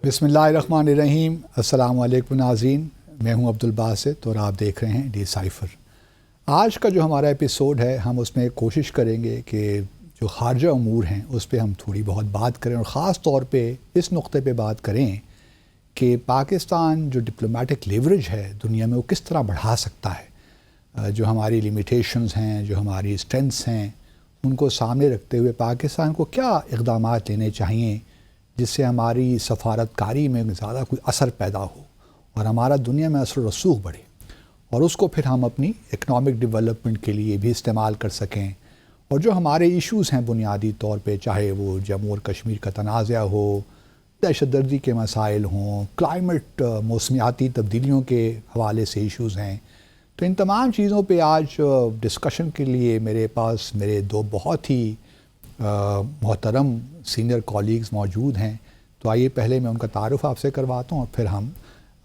بسم اللہ الرحمن الرحیم. السلام علیکم ناظرین، میں ہوں عبدالباسط اور آپ دیکھ رہے ہیں ڈی سائفر. آج کا جو ہمارا ایپیسوڈ ہے ہم اس میں کوشش کریں گے کہ جو خارجہ امور ہیں اس پہ ہم تھوڑی بہت بات کریں، اور خاص طور پہ اس نقطے پہ بات کریں کہ پاکستان جو ڈپلومیٹک لیوریج ہے دنیا میں وہ کس طرح بڑھا سکتا ہے. جو ہماری لمیٹیشنز ہیں، جو ہماری اسٹرینتھس ہیں، ان کو سامنے رکھتے ہوئے پاکستان کو کیا اقدامات لینے چاہیے جس سے ہماری سفارت کاری میں زیادہ کوئی اثر پیدا ہو اور ہمارا دنیا میں اثر و رسوخ بڑھے، اور اس کو پھر ہم اپنی اکنامک ڈیولپمنٹ کے لیے بھی استعمال کر سکیں. اور جو ہمارے ایشوز ہیں بنیادی طور پہ، چاہے وہ جموں اور کشمیر کا تنازع ہو، دہشت گردی کے مسائل ہوں، کلائمیٹ موسمیاتی تبدیلیوں کے حوالے سے ایشوز ہیں، تو ان تمام چیزوں پہ آج ڈسکشن کے لیے میرے پاس میرے دو بہت ہی محترم سینئر کولیگز موجود ہیں. تو آئیے پہلے میں ان کا تعارف آپ سے کرواتا ہوں اور پھر ہم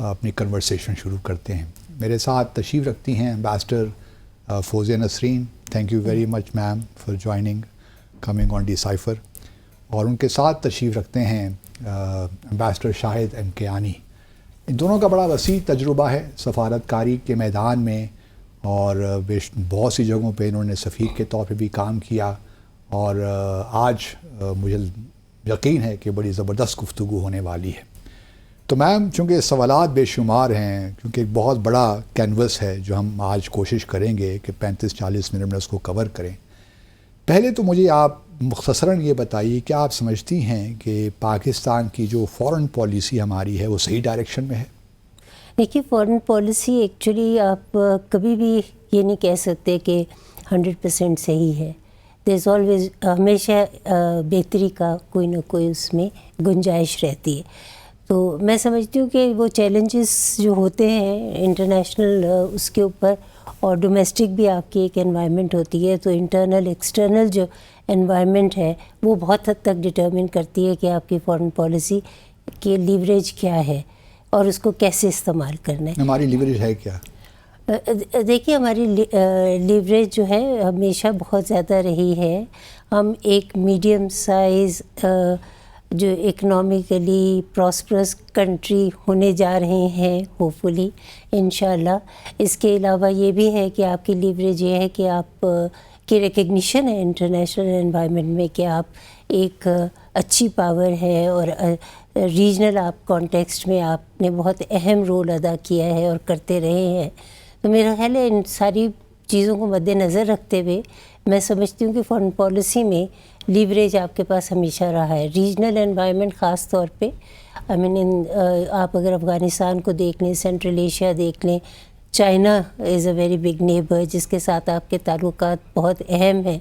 اپنی کنورسیشن شروع کرتے ہیں. میرے ساتھ تشریف رکھتی ہیں ambassador Fauzia Nasreen. Thank you very much ma'am for joining coming on decipher. اور ان کے ساتھ تشریف رکھتے ہیں امبیسڈر شاہد ایم کیانی. ان دونوں کا بڑا وسیع تجربہ ہے سفارت کاری کے میدان میں، اور بہت سی جگہوں پہ انہوں نے سفیر کے طور پہ بھی کام کیا، اور آج مجھے یقین ہے کہ بڑی زبردست گفتگو ہونے والی ہے. تو میم، چونکہ سوالات بے شمار ہیں، کیونکہ ایک بہت بڑا کینوس ہے جو ہم آج کوشش کریں گے کہ 35-40 منٹ میں اس کو کور کریں. پہلے تو مجھے آپ مختصراً یہ بتائیے کہ آپ سمجھتی ہیں کہ پاکستان کی جو فورن پالیسی ہماری ہے وہ صحیح ڈائریکشن میں ہے؟ دیکھیے، فورن پالیسی ایکچولی آپ کبھی بھی یہ نہیں کہہ سکتے کہ 100% صحیح ہے. دیر از آلویز، ہمیشہ بہتری کا کوئی نہ کوئی اس میں گنجائش رہتی ہے. تو میں سمجھتی ہوں کہ وہ چیلنجز جو ہوتے ہیں انٹرنیشنل اس کے اوپر، اور ڈومیسٹک بھی آپ کی ایک انوائرمنٹ ہوتی ہے، تو انٹرنل ایکسٹرنل جو انوائرمنٹ ہے وہ بہت حد تک ڈٹرمن کرتی ہے کہ آپ کی فورن پالیسی کی لیوریج کیا ہے اور اس کو کیسے استعمال کرنا ہے. ہماری لیوریج ہے کیا؟ دیکھیے، ہماری لیوریج جو ہے ہمیشہ بہت زیادہ رہی ہے. ہم ایک میڈیم سائز جو اکنامکلی پراسپرس کنٹری ہونے جا رہے ہیں ہوپ فلی انشاءاللہ. اس کے علاوہ یہ بھی ہے کہ آپ کی لیوریج یہ ہے کہ آپ کی ریکگنیشن ہے انٹرنیشنل انوائرمنٹ میں کہ آپ ایک اچھی پاور ہے، اور ریجنل آپ کانٹیکسٹ میں آپ نے بہت اہم رول ادا کیا ہے اور کرتے رہے ہیں. تو میرا خیال ہے ان ساری چیزوں کو مد نظر رکھتے ہوئے میں سمجھتی ہوں کہ فارن پالیسی میں لیوریج آپ کے پاس ہمیشہ رہا ہے. ریجنل انوائرمنٹ خاص طور پہ آپ اگر افغانستان کو دیکھ لیں، سینٹرل ایشیا دیکھ لیں، China is a very big neighbour جس کے ساتھ آپ کے تعلقات بہت اہم ہیں،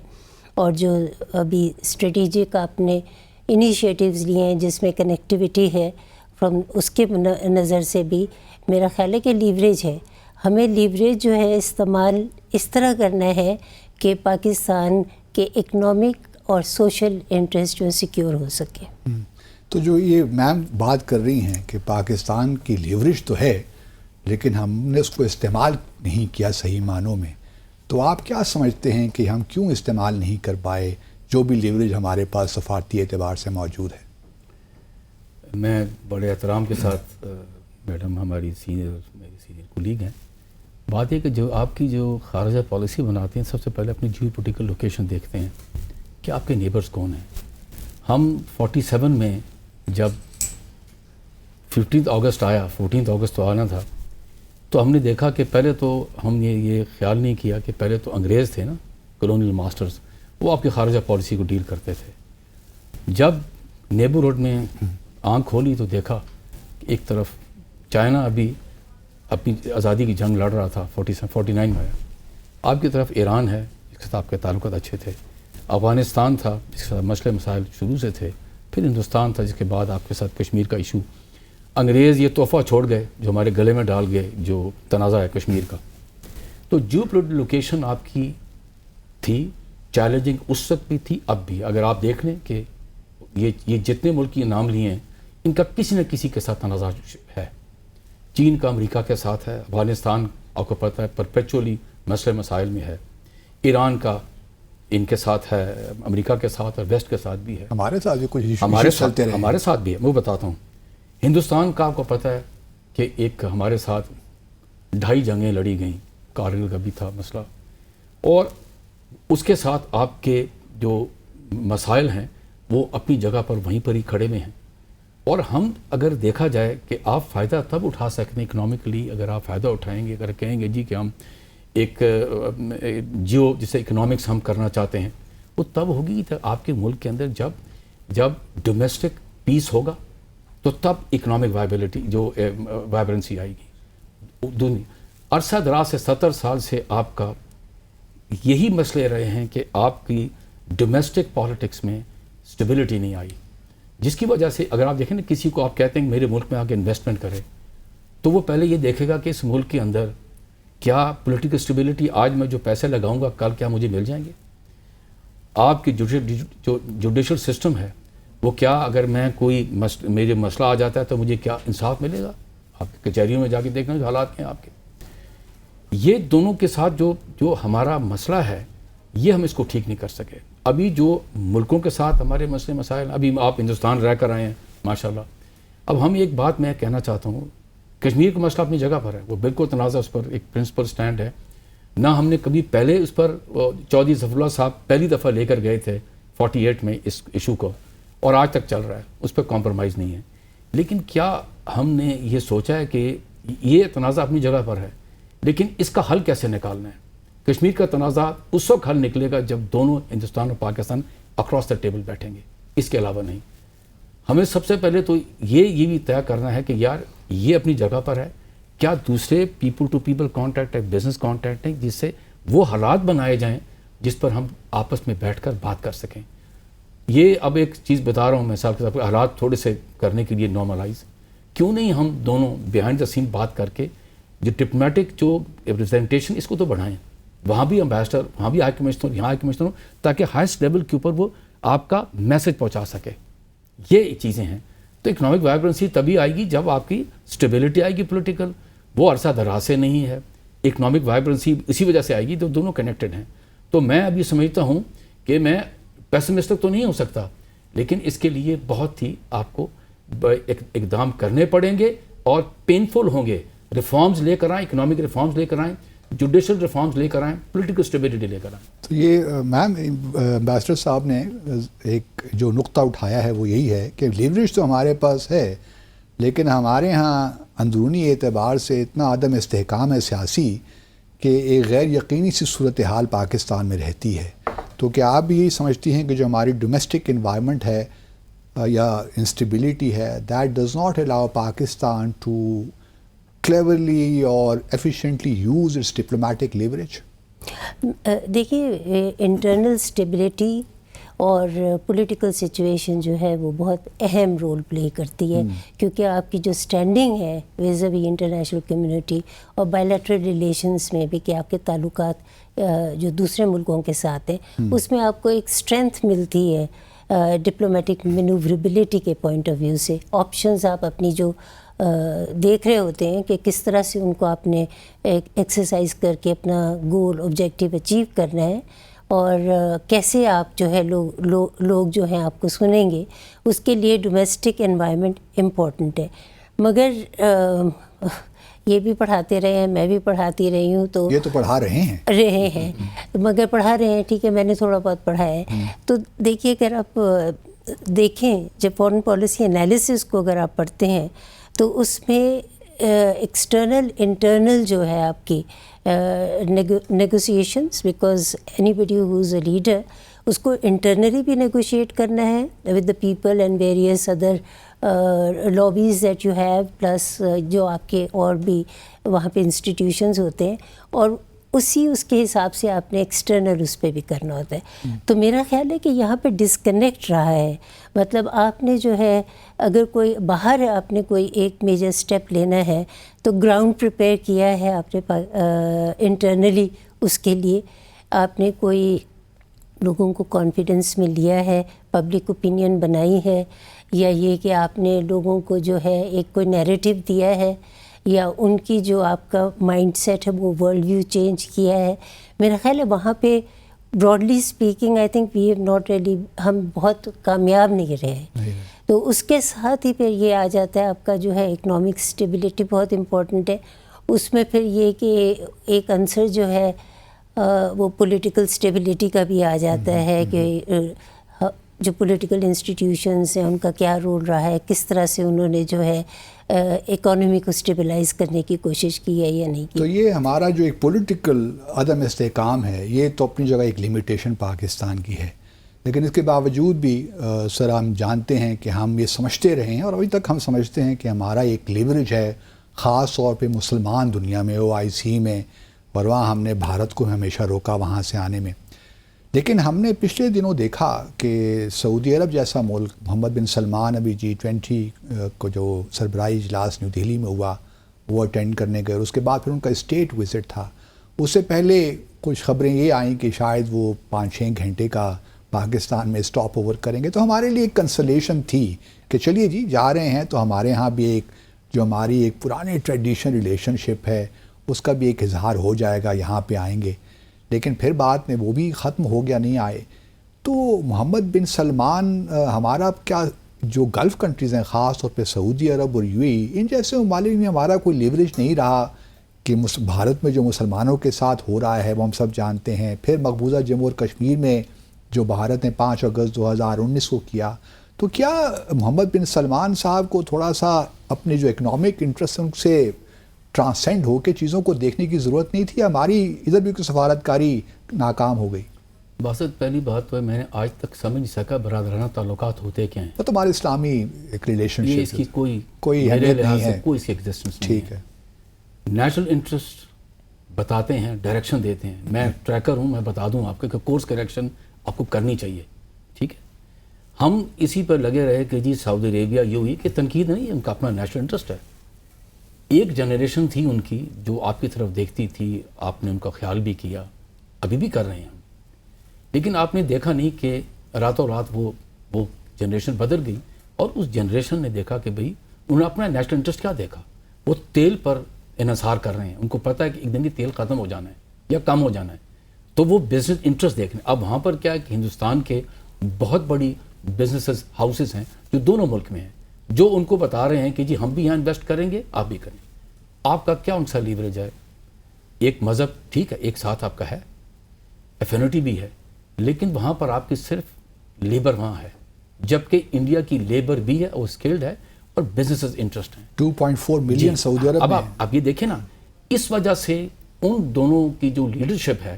اور جو ابھی اسٹریٹجک آپ نے انیشیٹیوز لیے ہیں جس میں کنیکٹیوٹی ہے، فرام اس کے نظر سے بھی میرا خیال ہے کہ لیوریج ہے. ہمیں لیوریج جو ہے استعمال اس طرح کرنا ہے کہ پاکستان کے اکنامک اور سوشل انٹرسٹ جو سیکیور ہو سکے. تو جو یہ میم بات کر رہی ہیں کہ پاکستان کی لیوریج تو ہے لیکن ہم نے اس کو استعمال نہیں کیا صحیح معنوں میں، تو آپ کیا سمجھتے ہیں کہ ہم کیوں استعمال نہیں کر پائے جو بھی لیوریج ہمارے پاس سفارتی اعتبار سے موجود ہے؟ میں بڑے احترام کے ساتھ میڈم ہماری میری سینئر کولیگ ہیں. بات یہ کہ جو آپ کی جو خارجہ پالیسی بناتے ہیں سب سے پہلے اپنی جیو پولیٹیکل لوکیشن دیکھتے ہیں کہ آپ کے نیبرز کون ہیں. ہم 47 میں جب 15 اگست آیا، 14 اگست تو آنا تھا، تو ہم نے دیکھا کہ پہلے تو ہم نے یہ خیال نہیں کیا کہ پہلے تو انگریز تھے نا، کولونیل ماسٹرز، وہ آپ کی خارجہ پالیسی کو ڈیل کرتے تھے. جب نیبرہڈ میں آنکھ کھولی تو دیکھا کہ ایک طرف چائنا ابھی اپنی آزادی کی جنگ لڑ رہا تھا 49 میں آیا، آپ کی طرف ایران ہے جس کے ساتھ آپ کے تعلقات اچھے تھے، افغانستان تھا جس کے ساتھ مسئلے مسائل شروع سے تھے، پھر ہندوستان تھا جس کے بعد آپ کے ساتھ کشمیر کا ایشو. انگریز یہ تحفہ چھوڑ گئے جو ہمارے گلے میں ڈال گئے جو تنازع ہے کشمیر کا. تو جیو پولیٹیکل لوکیشن آپ کی تھی چیلنجنگ، اس وقت بھی تھی اب بھی. اگر آپ دیکھ لیں کہ یہ جتنے ملک کے نام لیے ہیں ان کا کسی نہ کسی کے ساتھ تنازع ہے. چین کا امریکہ کے ساتھ ہے، افغانستان آپ کو پتہ ہے پرپیچولی مسئلے مسائل میں ہے، ایران کا ان کے ساتھ ہے، امریکہ کے ساتھ اور ویسٹ کے ساتھ بھی ہے، ہمارے ساتھ بھی کچھ ہمارے ساتھ بھی ہے. میں بتاتا ہوں، ہندوستان کا آپ کو پتہ ہے کہ ایک ہمارے ساتھ 2.5 جنگیں لڑی گئیں، کارگل کا بھی تھا مسئلہ، اور اس کے ساتھ آپ کے جو مسائل ہیں وہ اپنی جگہ پر وہیں پر ہی کھڑے میں ہیں. اور ہم اگر دیکھا جائے کہ آپ فائدہ تب اٹھا سکتے ہیں اکنامکلی، اگر آپ فائدہ اٹھائیں گے، اگر کہیں گے جی کہ ہم ایک جسے اکنامکس ہم کرنا چاہتے ہیں، وہ تب ہوگی کہ آپ کے ملک کے اندر جب ڈومیسٹک پیس ہوگا تو تب اکنامک وائبلٹی جو وائبرنسی آئے گی. عرصہ دراز سے 70 سال سے آپ کا یہی مسئلے رہے ہیں کہ آپ کی ڈومیسٹک پالیٹکس میں سٹیبلٹی نہیں آئی، جس کی وجہ سے اگر آپ دیکھیں نا کسی کو آپ کہتے ہیں کہ میرے ملک میں آ کے انویسٹمنٹ کرے، تو وہ پہلے یہ دیکھے گا کہ اس ملک کے اندر کیا پولیٹیکل سٹیبلٹی، آج میں جو پیسے لگاؤں گا کل کیا مجھے مل جائیں گے. آپ کی جو جوڈیشل سسٹم ہے وہ کیا اگر میں کوئی میرے مسئلہ آ جاتا ہے تو مجھے کیا انصاف ملے گا. آپ کچہریوں میں جا کے دیکھنا جو حالات ہیں آپ کے. یہ دونوں کے ساتھ جو ہمارا مسئلہ ہے یہ ہم اس کو ٹھیک نہیں کر سکے. ابھی جو ملکوں کے ساتھ ہمارے مسئلے مسائل، ابھی آپ ہندوستان رہ کر آئے ہیں ماشاءاللہ. اب ہم ایک بات میں کہنا چاہتا ہوں، کشمیر کا مسئلہ اپنی جگہ پر ہے، وہ بالکل تنازع اس پر ایک پرنسپل سٹینڈ ہے. نہ ہم نے کبھی پہلے اس پر چودھری ظفر اللہ صاحب پہلی دفعہ لے کر گئے تھے 48 میں اس ایشو کو، اور آج تک چل رہا ہے، اس پہ کمپرومائز نہیں ہے. لیکن کیا ہم نے یہ سوچا ہے کہ یہ تنازع اپنی جگہ پر ہے لیکن اس کا حل کیسے نکالنا ہے؟ کشمیر کا تنازع اس وقت حل نکلے گا جب دونوں ہندوستان اور پاکستان اکراس دا ٹیبل بیٹھیں گے، اس کے علاوہ نہیں. ہمیں سب سے پہلے تو یہ بھی طے کرنا ہے کہ یار یہ اپنی جگہ پر ہے، کیا دوسرے پیپل ٹو پیپل کانٹیکٹ ہے، بزنس کانٹیکٹ ہے، جس سے وہ حالات بنائے جائیں جس پر ہم آپس میں بیٹھ کر بات کر سکیں. یہ اب ایک چیز بتا رہا ہوں میں صاحب کے ساتھ، حالات تھوڑے سے کرنے کے لیے نارملائز، کیوں نہیں ہم دونوں بیہائنڈ دا سین بات کر کے جو ڈپلومیٹک جو ریپرزنٹیشن اس کو تو بڑھائیں، وہاں بھی امبیسڈر، وہاں بھی ہائی کمشنر، یہاں ہائی کمشنر، تاکہ ہائیسٹ لیول کے اوپر وہ آپ کا میسج پہنچا سکے. یہ چیزیں ہیں. تو اکنامک وائبرنسی تبھی آئے گی جب آپ کی سٹیبلٹی آئے گی پولیٹیکل، وہ عرصہ دراز سے نہیں ہے. اکنامک وائبرنسی اسی وجہ سے آئے گی تو دونوں کنیکٹڈ ہیں. تو میں ابھی سمجھتا ہوں کہ میں پیسمسٹک تو نہیں ہو سکتا، لیکن اس کے لیے بہت ہی آپ کو اقدام کرنے پڑیں گے اور پینفل ہوں گے. ریفارمز لے کر آئیں، اکنامک ریفارمز لے کر آئیں، جوڈیشل ریفارمز لے کر آئیں، پولیٹیکل اسٹیبلٹی لے کر آئیں. تو یہ میم امبیسڈر صاحب نے ایک جو نقطہ اٹھایا ہے وہ یہی ہے کہ لیوریج تو ہمارے پاس ہے، لیکن ہمارے ہاں اندرونی اعتبار سے اتنا عدم استحکام ہے سیاسی کہ ایک غیر یقینی سی صورتحال پاکستان میں رہتی ہے. تو کیا آپ بھی یہی سمجھتی ہیں کہ جو ہماری ڈومیسٹک انوائرمنٹ ہے یا انسٹیبلٹی ہے، that does not allow Pakistan to cleverly اور efficiently use its diplomatic leverage? دیکھیے انٹرنل اسٹیبلٹی اور پولیٹیکل سچویشن جو ہے وہ بہت اہم رول پلے کرتی ہے، کیونکہ آپ کی جو اسٹینڈنگ ہے ویزاوی انٹرنیشنل کمیونٹی اور بائیلیٹرل ریلیشنس میں بھی کہ آپ کے تعلقات جو دوسرے ملکوں کے ساتھ ہیں، اس میں آپ کو ایک اسٹرینتھ ملتی ہے ڈپلومیٹک مینووربلٹی کے پوائنٹ آف ویو سے. آپشنز آپ اپنی جو دیکھ رہے ہوتے ہیں کہ کس طرح سے ان کو آپ نے ایکسرسائز کر کے اپنا گول آبجیکٹیو اچیو کرنا ہے، اور کیسے آپ جو ہے لوگ جو ہیں آپ کو سنیں گے، اس کے لیے ڈومیسٹک انوائرمنٹ امپورٹنٹ ہے. مگر یہ بھی پڑھاتے رہے ہیں، میں بھی پڑھاتی رہی ہوں، تو یہ تو پڑھا رہے ہیں مگر پڑھا رہے ہیں، ٹھیک ہے، میں نے تھوڑا بہت پڑھا ہے. تو دیکھیے اگر آپ دیکھیں جب فارن پالیسی انالیسس کو اگر آپ پڑھتے ہیں تو اس میں ایکسٹرنل انٹرنل جو ہے آپ کی negotiations, because anybody who is a leader, اس کو انٹرنلی بھی نیگوشیٹ کرنا ہے with the people and various other lobbies that you have, plus جو آپ کے اور بھی وہاں پہ انسٹیٹیوشنز ہوتے ہیں، اور اس کے حساب سے آپ نے ایکسٹرنل اس پہ بھی کرنا ہوتا ہے. تو میرا خیال ہے کہ یہاں پہ ڈسکنیکٹ رہا ہے. مطلب آپ نے جو ہے اگر کوئی باہر آپ نے کوئی ایک میجر اسٹیپ لینا ہے تو گراؤنڈ پریپیئر کیا ہے آپ نے انٹرنلی، اس کے لیے آپ نے کوئی لوگوں کو کانفیڈنس میں لیا ہے، پبلک اوپینین بنائی ہے، یا یہ کہ آپ نے لوگوں کو جو ہے ایک کوئی نیریٹو دیا ہے، یا ان کی جو آپ کا مائنڈ سیٹ ہے وہ ورلڈ ویو چینج کیا ہے. میرا خیال ہے وہاں پہ broadly speaking I think we have not really, ہم بہت کامیاب نہیں رہے. تو اس کے ساتھ ہی پھر یہ آ جاتا ہے آپ کا جو ہے اکنامک اسٹیبلٹی بہت امپورٹنٹ ہے. اس میں پھر یہ کہ ایک عنصر جو ہے وہ پولیٹیکل اسٹیبلٹی کا بھی آ جاتا ہے کہ جو پولیٹیکل انسٹیٹیوشنس ہیں ان کا کیا رول رہا ہے, کس طرح سے انہوں نے جو ہے اکانومی کو اسٹیبلائز کرنے کی کوشش کی ہے یا نہیں کی. تو یہ ہمارا جو ایک پولیٹیکل عدم استحکام ہے یہ تو اپنی جگہ ایک لمیٹیشن پاکستان کی ہے, لیکن اس کے باوجود بھی سر ہم جانتے ہیں کہ ہم یہ سمجھتے رہے ہیں اور ابھی تک ہم سمجھتے ہیں کہ ہمارا ایک لیوریج ہے خاص طور پہ مسلمان دنیا میں OIC میں, اور وہاں ہم نے بھارت کو ہمیشہ روکا وہاں سے آنے میں. لیکن ہم نے پچھلے دنوں دیکھا کہ سعودی عرب جیسا ملک, محمد بن سلمان ابھی G20 کو جو سربراہی اجلاس نیو دہلی میں ہوا وہ اٹینڈ کرنے گئے, اور اس کے بعد پھر ان کا اسٹیٹ وزٹ تھا. اس سے پہلے کچھ خبریں یہ آئیں کہ شاید وہ 5-6 گھنٹے کا پاکستان میں اسٹاپ اوور کریں گے. تو ہمارے لیے ایک کنسلیشن تھی کہ چلیے جی جا رہے ہیں تو ہمارے ہاں بھی ایک جو ہماری ایک پرانی ٹریڈیشن ریلیشن شپ ہے اس کا بھی ایک اظہار ہو جائے گا, یہاں پہ آئیں گے. لیکن پھر بعد میں وہ بھی ختم ہو گیا, نہیں آئے. تو محمد بن سلمان ہمارا کیا جو گلف کنٹریز ہیں خاص طور پہ سعودی عرب اور UAE ان جیسے ممالک میں ہمارا کوئی لیوریج نہیں رہا کہ بھارت میں جو مسلمانوں کے ساتھ ہو رہا ہے وہ ہم سب جانتے ہیں. پھر مقبوضہ جموں اور کشمیر میں جو بھارت نے 5 اگست 2019 کو کیا, تو کیا محمد بن سلمان صاحب کو تھوڑا سا اپنے جو اکنامک انٹرسٹ ان سے ٹرانسینڈ ہو کے چیزوں کو دیکھنے کی ضرورت نہیں تھی؟ ہماری ادھر بھی کوئی سفارتکاری ناکام ہو گئی؟ باسط پہلی بات تو ہے میں نے آج تک سمجھ نہیں سکا برادرانہ تعلقات ہوتے کیا ہیں. تو ہمارے اسلامی ایک ریلیشن یہ اس کی کوئی اہمیت نہیں ہے. کوئی اس کی ایگزسٹنس نہیں ٹھیک ہے. نیشنل انٹرسٹ بتاتے ہیں, ڈائریکشن دیتے ہیں. میں ٹریکر ہوں, میں بتا دوں آپ کو کہ کورس کریکشن آپ کو کرنی چاہیے. ٹھیک ہے, ہم اسی پر لگے رہے کہ جی سعودی عربیہ UAE کہ تنقید نہیں ہے, ان کا اپنا نیشنل انٹرسٹ ہے. ایک جنریشن تھی ان کی جو آپ کی طرف دیکھتی تھی, آپ نے ان کا خیال بھی کیا, ابھی بھی کر رہے ہیں ہم. لیکن آپ نے دیکھا نہیں کہ راتوں رات وہ جنریشن بدل گئی, اور اس جنریشن نے دیکھا کہ بھئی انہوں نے اپنا نیشنل انٹرسٹ کیا دیکھا, وہ تیل پر انحصار کر رہے ہیں. ان کو پتہ ہے کہ ایک دن یہ تیل ختم ہو جانا ہے یا کم ہو جانا ہے, تو وہ بزنس انٹرسٹ دیکھ رہے ہیں. اب وہاں پر کیا ہے کہ ہندوستان کے بہت بڑی بزنسز ہاؤسز ہیں جو دونوں ملک میں ہیں, جو ان کو بتا رہے ہیں کہ جی ہم بھی یہاں انویسٹ کریں گے, آپ بھی کریں. آپ کا کیا ان سے لیوریج ہے؟ ایک مذہب ٹھیک ہے, ایک ساتھ آپ کا ہے, ایفینٹی بھی ہے, لیکن وہاں پر آپ کی صرف لیبر وہاں ہے, جبکہ انڈیا کی لیبر بھی ہے, وہ اسکلڈ ہے, اور بزنسز انٹرسٹ ہیں. 2.4 ملین سعودی عرب میں. اب یہ دیکھیں نا, اس وجہ سے ان دونوں کی جو لیڈرشپ ہے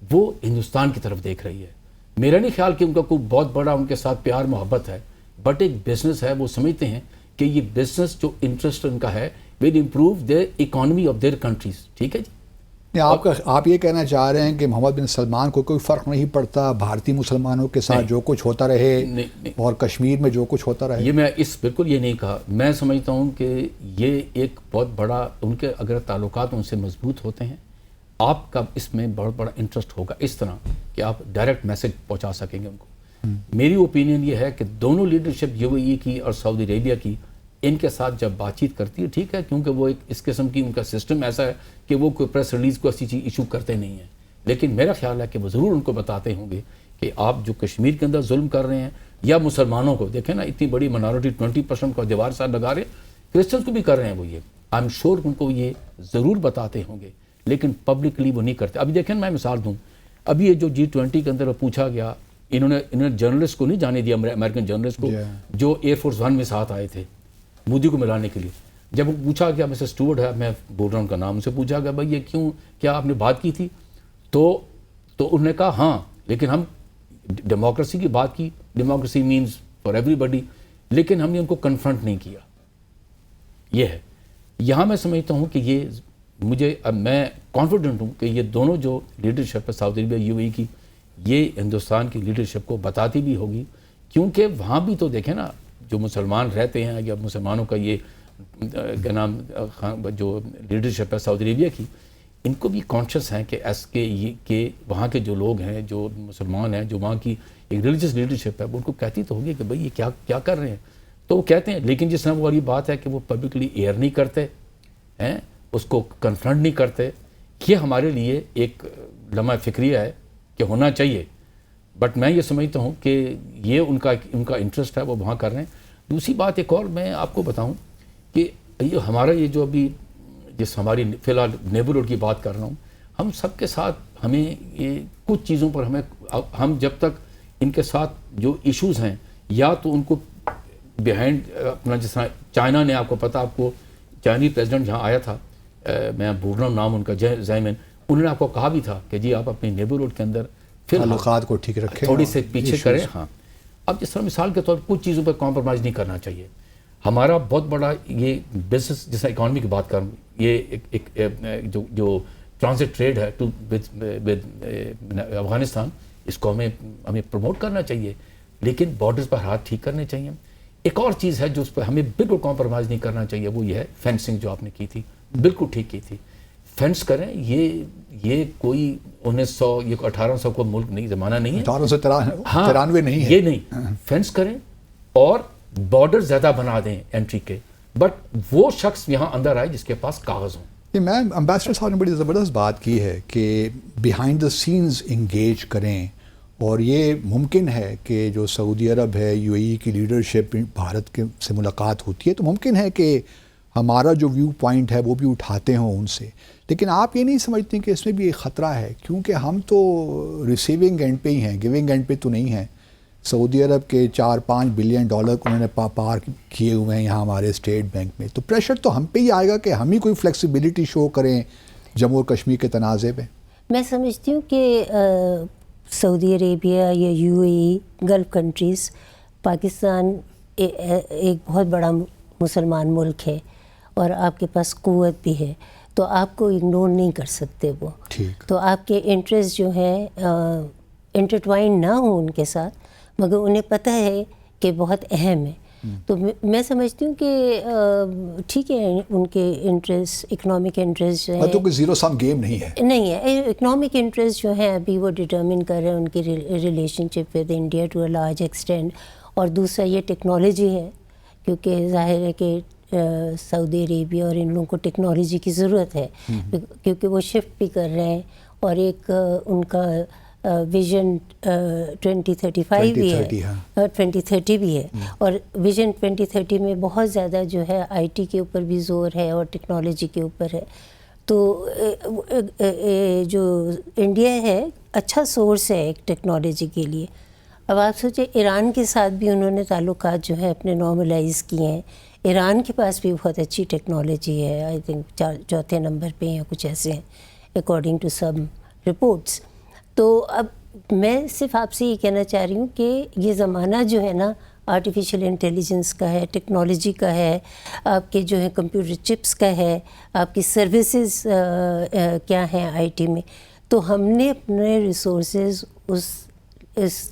وہ ہندوستان کی طرف دیکھ رہی ہے. میرا نہیں خیال کہ ان کا کوئی بہت بڑا ان کے ساتھ پیار محبت ہے, بٹ ایک بزنس ہے, وہ سمجھتے ہیں کہ یہ بزنس جو انٹرسٹ ان کا ہے will improve their economy of their countries. ٹھیک ہے جی. آپ یہ کہنا چاہ رہے ہیں کہ محمد بن سلمان کو کوئی فرق نہیں پڑتا بھارتی مسلمانوں کے ساتھ جو کچھ ہوتا رہے اور کشمیر میں جو کچھ ہوتا رہے؟ یہ میں بالکل یہ نہیں کہا. میں سمجھتا ہوں کہ یہ ایک بہت بڑا ان کے اگر تعلقات ان سے مضبوط ہوتے ہیں, آپ کا اس میں بہت بڑا انٹرسٹ ہوگا اس طرح کہ آپ ڈائریکٹ میسج پہنچا سکیں گے ان کو. میری اوپینین یہ ہے کہ دونوں لیڈرشپ UAE کی اور سعودی عربیہ کی ان کے ساتھ جب بات چیت کرتی ہے, ٹھیک ہے, کیونکہ وہ ایک اس قسم کی ان کا سسٹم ایسا ہے کہ وہ کوئی پریس ریلیز کو ایسی چیز ایشو کرتے نہیں ہیں. لیکن میرا خیال ہے کہ وہ ضرور ان کو بتاتے ہوں گے کہ آپ جو کشمیر کے اندر ظلم کر رہے ہیں, یا مسلمانوں کو دیکھیں نا, اتنی بڑی منارٹی 20% کو دیوار ساتھ لگا رہے, کرسچنس کو بھی کر رہے ہیں وہ. یہ آئی ایم شیور ان کو یہ ضرور بتاتے ہوں گے, لیکن پبلکلی وہ نہیں کرتے. ابھی دیکھیں, میں مثال دوں, ابھی یہ جو G20 کے اندر پوچھا گیا, انہوں نے جرنلسٹ کو نہیں جانے دیا, امریکن جرنلسٹ کو جو ایئر فورس 1 میں ساتھ آئے تھے مودی کو ملانے کے لیے. جب وہ پوچھا گیا, مسٹر اسٹوارٹ ہے, میں بول رہا ہوں ان کا نام, سے پوچھا گیا بھائی یہ کیوں, کیا آپ نے بات کی تھی؟ تو انہوں نے کہا ہاں, لیکن ہم ڈیموکریسی کی بات کی, ڈیموکریسی مینز فار ایوری بڈی, لیکن ہم نے ان کو کنفرنٹ نہیں کیا. یہ ہے یہاں میں سمجھتا ہوں کہ یہ میں کانفیڈنٹ ہوں کہ یہ دونوں جو لیڈرشپ ہے سعودی عربیہ UAE کی, یہ ہندوستان کی لیڈرشپ کو بتاتی بھی ہوگی, کیونکہ وہاں بھی تو دیکھیں نا جو مسلمان رہتے ہیں, یا مسلمانوں کا یہ کیا نام جو لیڈرشپ ہے سعودی عربیہ کی, ان کو بھی کانشیس ہیں کہ وہاں کے جو لوگ ہیں, جو مسلمان ہیں, جو وہاں کی ایک ریلیجس لیڈرشپ ہے, وہ ان کو کہتی تو ہوگی کہ بھائی یہ کیا کر رہے ہیں. تو وہ کہتے ہیں, لیکن جس طرح وہ والی بات ہے کہ وہ پبلکلی ایئر نہیں کرتے ہیں, اس کو کنفرنٹ نہیں کرتے. یہ ہمارے لیے ایک لمحہ فکریہ ہے کہ ہونا چاہیے, بٹ میں یہ سمجھتا ہوں کہ یہ ان کا انٹرسٹ ہے, وہ وہاں کر رہے ہیں. دوسری بات ایک اور میں آپ کو بتاؤں کہ یہ ہمارا یہ جو ابھی جس ہماری فی الحال نیبرہڈ کی بات کر رہا ہوں، ہم سب کے ساتھ ہمیں یہ کچھ چیزوں پر ہم جب تک ان کے ساتھ جو ایشوز ہیں، یا تو ان کو بیہائنڈ اپنا، جس طرح چائنا نے، آپ کو پتہ، آپ کو چائنیز پریزیڈنٹ جہاں آیا تھا، میں بھول رہا ہوں نام ان کا، زیمن، انہوں نے آپ کو کہا بھی تھا کہ جی آپ اپنے نیبرہڈ کے اندر تعلقات کو ٹھیک رکھیں، تھوڑی سے پیچھے کریں. ہاں، اب جس طرح مثال کے طور پر کچھ چیزوں پہ کمپرومائز نہیں کرنا چاہیے. ہمارا بہت بڑا یہ بزنس، جس طرح اکانومی کی بات کروں، یہ ایک جو ٹرانزٹ ٹریڈ ہے افغانستان، اس کو ہمیں پروموٹ کرنا چاہیے، لیکن بارڈرز پر ہاتھ ٹھیک کرنے چاہیے. ایک اور چیز ہے جو اس پہ ہمیں بالکل کمپرومائز نہیں کرنا چاہیے، وہ یہ ہے فینسنگ جو آپ نے کی تھی، بالکل ٹھیک کی تھی. فینس کریں، یہ کوئی 1900 یہ 1800 کو ملک نہیں، زمانہ نہیں ہے، 1893 نہیں ہے، یہ نہیں. فینس کریں اور بارڈر زیادہ بنا دیں انٹری کے، بٹ وہ شخص یہاں اندر آئے جس کے پاس کاغذ ہوں. یہ میم امبیسڈر صاحب نے بڑی زبردست بات کی ہے کہ بیہائنڈ دا سینز انگیج کریں، اور یہ ممکن ہے کہ جو سعودی عرب ہے، یو اے ای کی لیڈرشپ بھارت کے سے ملاقات ہوتی ہے تو ممکن ہے کہ ہمارا جو ویو پوائنٹ ہے وہ بھی اٹھاتے ہوں ان سے. لیکن آپ یہ نہیں سمجھتے کہ اس میں بھی ایک خطرہ ہے، کیونکہ ہم تو ریسیونگ اینڈ پہ ہی ہیں، گیونگ اینڈ پہ تو نہیں ہیں. سعودی عرب کے 4-5 بلین ڈالر انہوں نے پار کیے ہوئے ہیں یہاں ہمارے اسٹیٹ بینک میں، تو پریشر تو ہم پہ ہی آئے گا کہ ہم ہی کوئی فلیکسیبلٹی شو کریں جموں و کشمیر کے تنازع پہ. میں سمجھتی ہوں کہ سعودی عربیہ یا you a E, golf countries, Pakistan ایک بہت بڑا مسلمان ملک ہے اور آپ کے پاس قوت بھی ہے، تو آپ کو اگنور نہیں کر سکتے وہ. ٹھیک. تو آپ کے انٹرسٹ جو ہیں انٹرٹوائن نہ ہوں ان کے ساتھ، مگر انہیں پتہ ہے کہ بہت اہم ہے. تو میں سمجھتی ہوں کہ ٹھیک ہے، ان کے انٹرسٹ، اکنامک انٹرسٹ جو ہے، کوئی زیرو سم گیم نہیں ہے، اکنامک انٹرسٹ جو ہیں ابھی وہ ڈٹرمن کر رہے ہیں ان کی relationship with India to a large extent. اور دوسرا یہ ٹیکنالوجی ہے، کیونکہ ظاہر ہے کہ سعودی عربیہ اور ان لوگوں کو ٹیکنالوجی کی ضرورت ہے، کیونکہ وہ شفٹ بھی کر رہے ہیں. اور ایک ان کا ویژن 2035 بھی ہے، 2030 بھی ہے، اور ویژن 2030 میں بہت زیادہ جو ہے آئی ٹی کے اوپر بھی زور ہے اور ٹیکنالوجی کے اوپر ہے. تو جو انڈیا ہے اچھا سورس ہے ایک ٹیکنالوجی کے لیے. اب آپ سوچیں ایران کے ساتھ بھی انہوں نے تعلقات جو ہے اپنے نارملائز کیے ہیں. ایران کے پاس بھی بہت اچھی ٹیکنالوجی ہے، آئی تھنک 4تھے نمبر پہ یا کچھ ایسے ہیں اکارڈنگ ٹو سم رپورٹس. تو اب میں صرف آپ سے یہ کہنا چاہ رہی ہوں کہ یہ زمانہ جو ہے نا آرٹیفیشیل انٹیلیجنس کا ہے، ٹیکنالوجی کا ہے، آپ کے جو ہے کمپیوٹر چپس کا ہے، آپ کی سروسز کیا ہیں آئی ٹی میں. تو ہم نے اپنے ریسورسز اس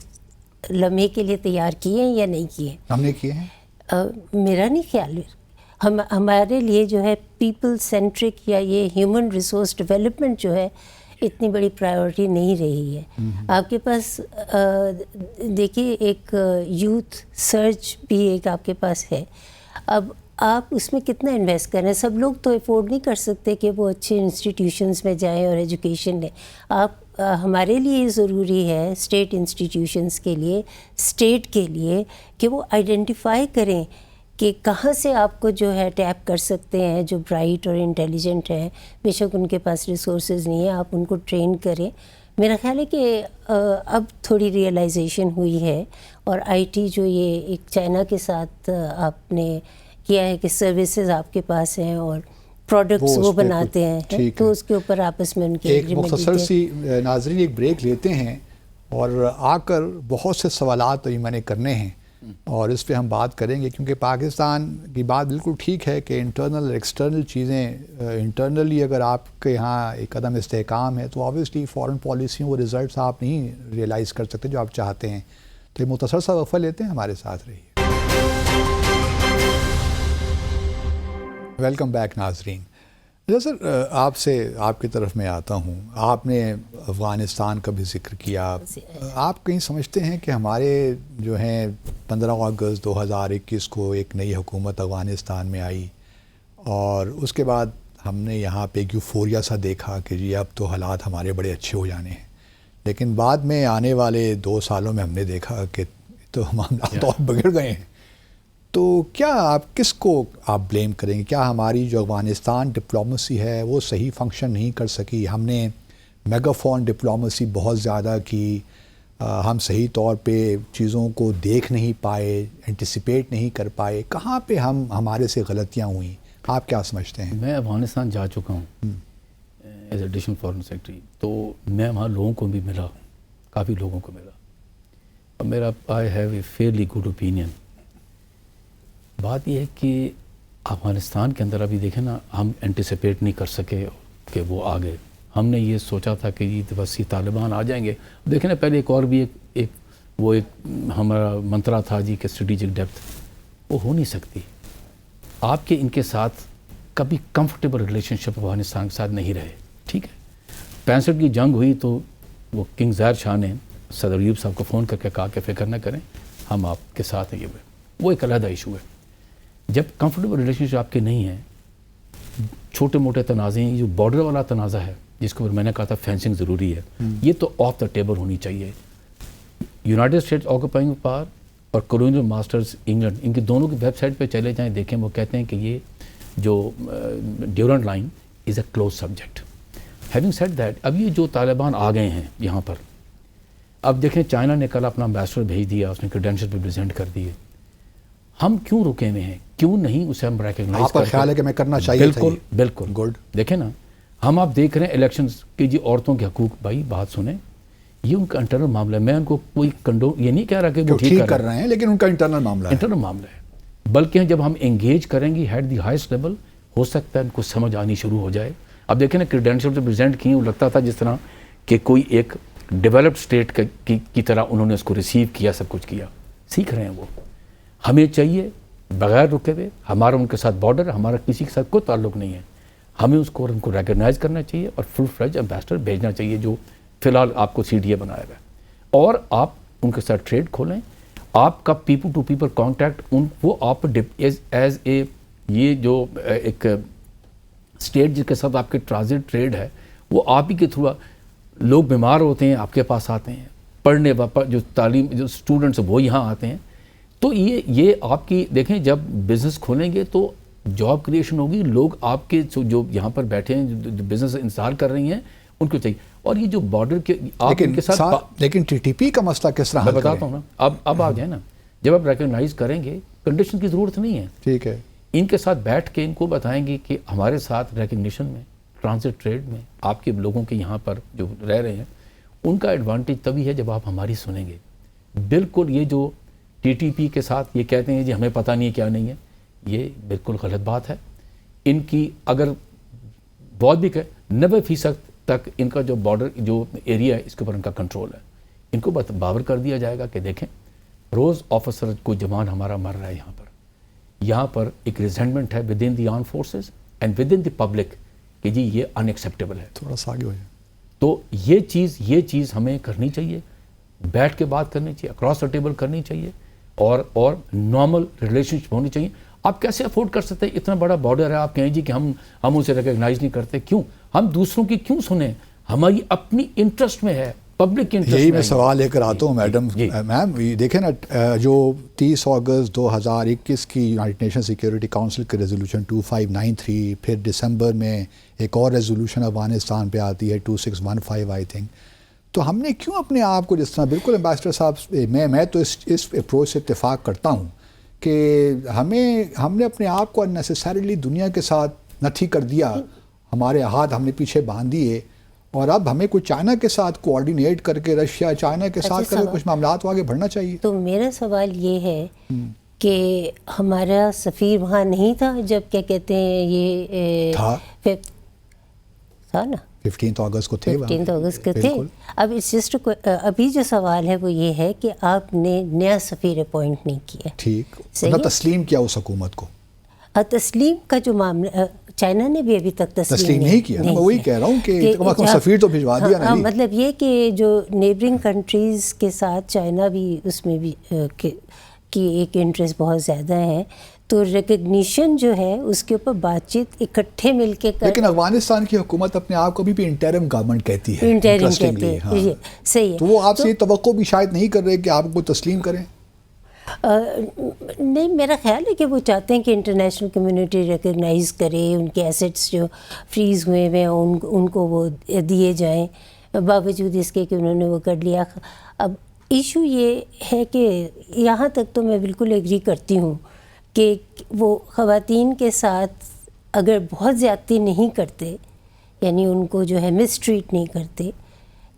لمحے کے لیے تیار کیے ہیں یا نہیں کیے؟ ہم نے کیے ہیں. میرا نہیں خیال ہے، ہمارے لیے جو ہے پیپل سینٹرک یا یہ ہیومن ریسورس ڈیولپمنٹ جو ہے اتنی بڑی پرائیورٹی نہیں رہی ہے. آپ کے پاس دیکھیے ایک یوتھ سرچ بھی ایک آپ کے پاس ہے. اب آپ اس میں کتنا انویسٹ کر رہے ہیں؟ سب لوگ تو افورڈ نہیں کر سکتے کہ وہ اچھے انسٹیٹیوشنز میں جائیں اور ایجوکیشن لیں. آپ ہمارے لیے ضروری ہے اسٹیٹ انسٹیٹیوشنز کے لیے، اسٹیٹ کے لیے، کہ وہ آئیڈینٹیفائی کریں کہ کہاں سے آپ کو جو ہے ٹیپ کر سکتے ہیں جو برائٹ اور انٹیلیجنٹ ہیں. بے شک ان کے پاس ریسورسز نہیں ہیں، آپ ان کو ٹرین کریں. میرا خیال ہے کہ اب تھوڑی ریئلائزیشن ہوئی ہے، اور آئی ٹی جو یہ ایک چائنا کے ساتھ آپ نے کیا ہے کہ سروسز آپ کے پاس ہیں اور پروڈکٹس وہ بناتے ہیں، تو اس کے اوپر آپس میں ان کے ایک مختصر سی ناظرین ایک بریک لیتے ہیں، اور آ کر بہت سے سوالات تو میں نے کرنے ہیں اور اس پہ ہم بات کریں گے، کیونکہ پاکستان کی بات بالکل ٹھیک ہے کہ انٹرنل اور ایکسٹرنل چیزیں، انٹرنلی اگر آپ کے یہاں ایک عدم استحکام ہے تو آبویسلی فارن پالیسیوں وہ ریزلٹس آپ نہیں ریئلائز کر سکتے جو آپ چاہتے ہیں. تو ایک مختصر سا وقفہ لیتے ہیں، ہمارے ساتھ رہیے. ویلکم بیک ناظرین. سر آپ سے آپ کی طرف میں آتا ہوں. آپ نے افغانستان کا بھی ذکر کیا. آپ کہیں سمجھتے ہیں کہ ہمارے جو ہیں 15 اگست 2021 کو ایک نئی حکومت افغانستان میں آئی اور اس کے بعد ہم نے یہاں پہ ایک یوفوریا سا دیکھا کہ جی اب تو حالات ہمارے بڑے اچھے ہو جانے ہیں، لیکن بعد میں آنے والے 2 سالوں میں ہم نے دیکھا کہ تو معاملات اور بگڑ گئے ہیں. تو کیا آپ کس کو آپ بلیم کریں گے؟ کیا ہماری جو افغانستان ڈپلومیسی ہے وہ صحیح فنکشن نہیں کر سکی؟ ہم نے میگا فون ڈپلومیسی بہت زیادہ کی، ہم صحیح طور پہ چیزوں کو دیکھ نہیں پائے، اینٹیسپیٹ نہیں کر پائے، کہاں پہ ہمارے سے غلطیاں ہوئیں؟ آپ کیا سمجھتے ہیں؟ میں افغانستان جا چکا ہوں ایز ایڈیشنل فارن سیکرٹری، تو میں وہاں لوگوں کو بھی ملا، کافی لوگوں کو ملا، اور میرا I have a fairly good opinion. بات یہ ہے کہ افغانستان کے اندر ابھی دیکھیں نا، ہم اینٹیسپیٹ نہیں کر سکے کہ وہ آ گئے۔ ہم نے یہ سوچا تھا کہ یہ بس یہ طالبان آ جائیں گے۔ دیکھیں نا، پہلے ایک اور بھی ایک ہمارا منترا تھا جی کہ اسٹریٹجک ڈیپتھ، وہ ہو نہیں سکتی۔ آپ کے ان کے ساتھ کبھی کمفرٹیبل ریلیشن شپ افغانستان کے ساتھ نہیں رہے، ٹھیک ہے۔ 65 کی جنگ ہوئی تو وہ کنگ ظاہر شاہ نے صدر ایوب صاحب کو فون کر کے کہا کہ فکر نہ کریں، ہم آپ کے ساتھ ہیں۔ وہ ایک علیحدہ ایشو ہے۔ جب کمفرٹیبل ریلیشن شپ آپ کے نہیں ہیں، چھوٹے موٹے تنازع ہیں، جو بارڈر والا تنازع ہے جس کے اوپر میں نے کہا تھا فینسنگ ضروری ہے، یہ تو آف دا ٹیبل ہونی چاہیے۔ یونائٹڈ اسٹیٹس آکوپائنگ پاور اور کولونیل ماسٹرز انگلینڈ، ان کی دونوں کی ویب سائٹ پہ چلے جائیں، دیکھیں، وہ کہتے ہیں کہ یہ جو Durand line is a closed subject. Having said that, اب یہ جو طالبان آ گئے ہیں یہاں پر، اب دیکھیں چائنا نے کل اپنا امبیسڈر بھیج دیا، اس نے کریڈینشل بھی پریزنٹ کر دیے۔ ہم کیوں رکے ہوئے ہیں؟ کیوں نہیں اسے ہم ریکگنائز؟ آپ کا خیال ہے کہ میں کرنا چاہیے؟ بالکل بالکل گڈ۔ دیکھیں نا، ہم آپ دیکھ رہے ہیں الیکشنز کی جی، عورتوں کے حقوق، بھائی بات سنیں، یہ ان کا انٹرنل معاملہ ہے۔ میں ان کو کوئی یہ نہیں کہہ رہا کہ وہ ٹھیک کر رہے ہیں، لیکن ان کا انٹرنل معاملہ ہے، انٹرنل معاملہ ہے۔ بلکہ جب ہم انگیج کریں گے ایٹ دی ہائیسٹ لیول، ہو سکتا ہے ان کو سمجھ آنی شروع ہو جائے۔ اب دیکھیں نا، کریڈینشل سے پریزنٹ کی، وہ لگتا تھا جس طرح کہ کوئی ایک ڈیولپڈ اسٹیٹ کی طرح انہوں نے اس کو ریسیو کیا، سب کچھ کیا۔ سیکھ رہے ہیں وہ۔ ہمیں چاہیے بغیر رکے ہوئے، ہمارا ان کے ساتھ بارڈر، ہمارا کسی کے ساتھ کوئی تعلق نہیں ہے، ہمیں اس کو اور ان کو ریکگنائز کرنا چاہیے اور فل فلیج امبیسڈر بھیجنا چاہیے، جو فی الحال آپ کو CDA بنایا گیا ہے، اور آپ ان کے ساتھ ٹریڈ کھولیں۔ آپ کا پیپل ٹو پیپل کانٹیکٹ وہ آپ ایز اے یہ جو ایک اسٹیٹ جس کے ساتھ آپ کے ٹرانزٹ ٹریڈ ہے، وہ آپ ہی کے تھرو، لوگ بیمار ہوتے ہیں آپ کے پاس آتے ہیں، پڑھنے جو تعلیم جو اسٹوڈنٹس وہ یہاں آتے ہیں۔ تو یہ آپ کی دیکھیں، جب بزنس کھولیں گے تو جاب کریشن ہوگی، لوگ آپ کے جو یہاں پر بیٹھے ہیں، جو بزنس انحصار کر رہی ہیں، ان کو چاہیے۔ اور یہ جو بارڈر کے آپ ان کے ساتھ، لیکن TTP کا مسئلہ کس طرح میں بتاتا ہوں نا، اب آ جائیں نا، جب آپ ریکگنائز کریں گے، کنڈیشن کی ضرورت نہیں ہے، ٹھیک ہے، ان کے ساتھ بیٹھ کے ان کو بتائیں گے کہ ہمارے ساتھ ریکگنیشن میں، ٹرانزٹ ٹریڈ میں، آپ کے لوگوں کے یہاں پر جو رہ رہے ہیں، ان کا ایڈوانٹیج تبھی ہے جب آپ ہماری سنیں گے۔ بالکل یہ جو TTP کے ساتھ یہ کہتے ہیں جی ہمیں پتہ نہیں ہے کیا نہیں ہے، یہ بالکل غلط بات ہے۔ ان کی اگر بہت بھی 90% تک ان کا جو بارڈر جو ایریا ہے، اس کے اوپر ان کا کنٹرول ہے، ان کو باور کر دیا جائے گا کہ دیکھیں، روز آفیسر کو جوان ہمارا مر رہا ہے یہاں پر ایک ریزنٹمنٹ ہے with in the arm forces and with in the public کہ جی یہ ان ایکسیپٹیبل ہے۔ تھوڑا سا آگے ہو جائے۔ تو یہ چیز ہمیں کرنی چاہیے، بیٹھ کے بات کرنی چاہیے، اکراس دا ٹیبل کرنی چاہیے، اور نارمل ریلیشن شپ ہونی چاہیے۔ آپ کیسے افورڈ کر سکتے ہیں؟ اتنا بڑا بارڈر ہے، آپ کہیں جی کہ ہم اسے ریکگنائز نہیں کرتے، کیوں؟ ہم دوسروں کی کیوں سنیں؟ ہماری اپنی انٹرسٹ میں ہے، پبلک انٹرسٹ میں۔ یہی میں سوال لے کر آتا ہوں میڈم۔ میم دیکھیں نا، جو 30 اگست 2021 کی یونائٹڈ نیشن سیکیورٹی کاؤنسل کے ریزولوشن 2593، پھر دسمبر میں ایک اور ریزولوشن افغانستان پہ آتی ہے 2615 آئی تھنک، تو ہم نے کیوں اپنے آپ کو، جس طرح بالکل امبیسڈر صاحب، میں تو اس اپروچ سے اتفاق کرتا ہوں کہ ہم نے اپنے آپ کو اننیسیسریلی دنیا کے ساتھ نتھی کر دیا، ہمارے ہاتھ ہم نے پیچھے باندھ دیے، اور اب ہمیں کوئی چائنا کے ساتھ کوآرڈینیٹ کر کے، رشیا چائنا کے ساتھ کر کے کچھ معاملات کو آگے بڑھنا چاہیے۔ تو میرا سوال یہ ہے کہ ہمارا سفیر وہاں نہیں تھا جب کیا کہتے ہیں یہ تھا نا، 15 اگست کو تھے، 15 اگست کے تھے۔ اب ابھی جو سوال ہے وہ یہ ہے کہ آپ نے نیا سفیر اپوائنٹ نہیں کیا، ٹھیک، نہ تسلیم کیا اس حکومت کو۔ تسلیم کا جو معاملہ چائنا نے بھی ابھی تک تسلیم نہیں کیا، میں وہی کہہ رہا ہوں کہ سفیر تو بھجوا دیا نا۔ مطلب یہ کہ جو نیبرنگ کنٹریز کے ساتھ چائنا بھی اس میں بھی کی ایک انٹرسٹ بہت زیادہ ہے، تو ریکگنیشن جو ہے اس کے اوپر بات چیت اکٹھے مل کے لیکن افغانستان کی حکومت اپنے آپ کو بھی انٹرم گورنمنٹ کہتی ہے، انٹرم کہتی ہے، صحیح ہے۔ تو وہ آپ سے یہ توقع بھی شاید نہیں کر رہے کہ آپ کو تسلیم کریں۔ نہیں، میرا خیال ہے کہ وہ چاہتے ہیں کہ انٹرنیشنل کمیونٹی ریکگنائز کرے، ان کے ایسیٹس جو فریز ہوئے ہوئے ہیں ان کو وہ دیے جائیں، باوجود اس کے کہ انہوں نے وہ کر لیا. اب ایشو یہ ہے کہ یہاں تک تو میں بالکل ایگری کرتی ہوں کہ وہ خواتین کے ساتھ اگر بہت زیادتی نہیں کرتے، یعنی ان کو جو ہے مس ٹریٹ نہیں کرتے،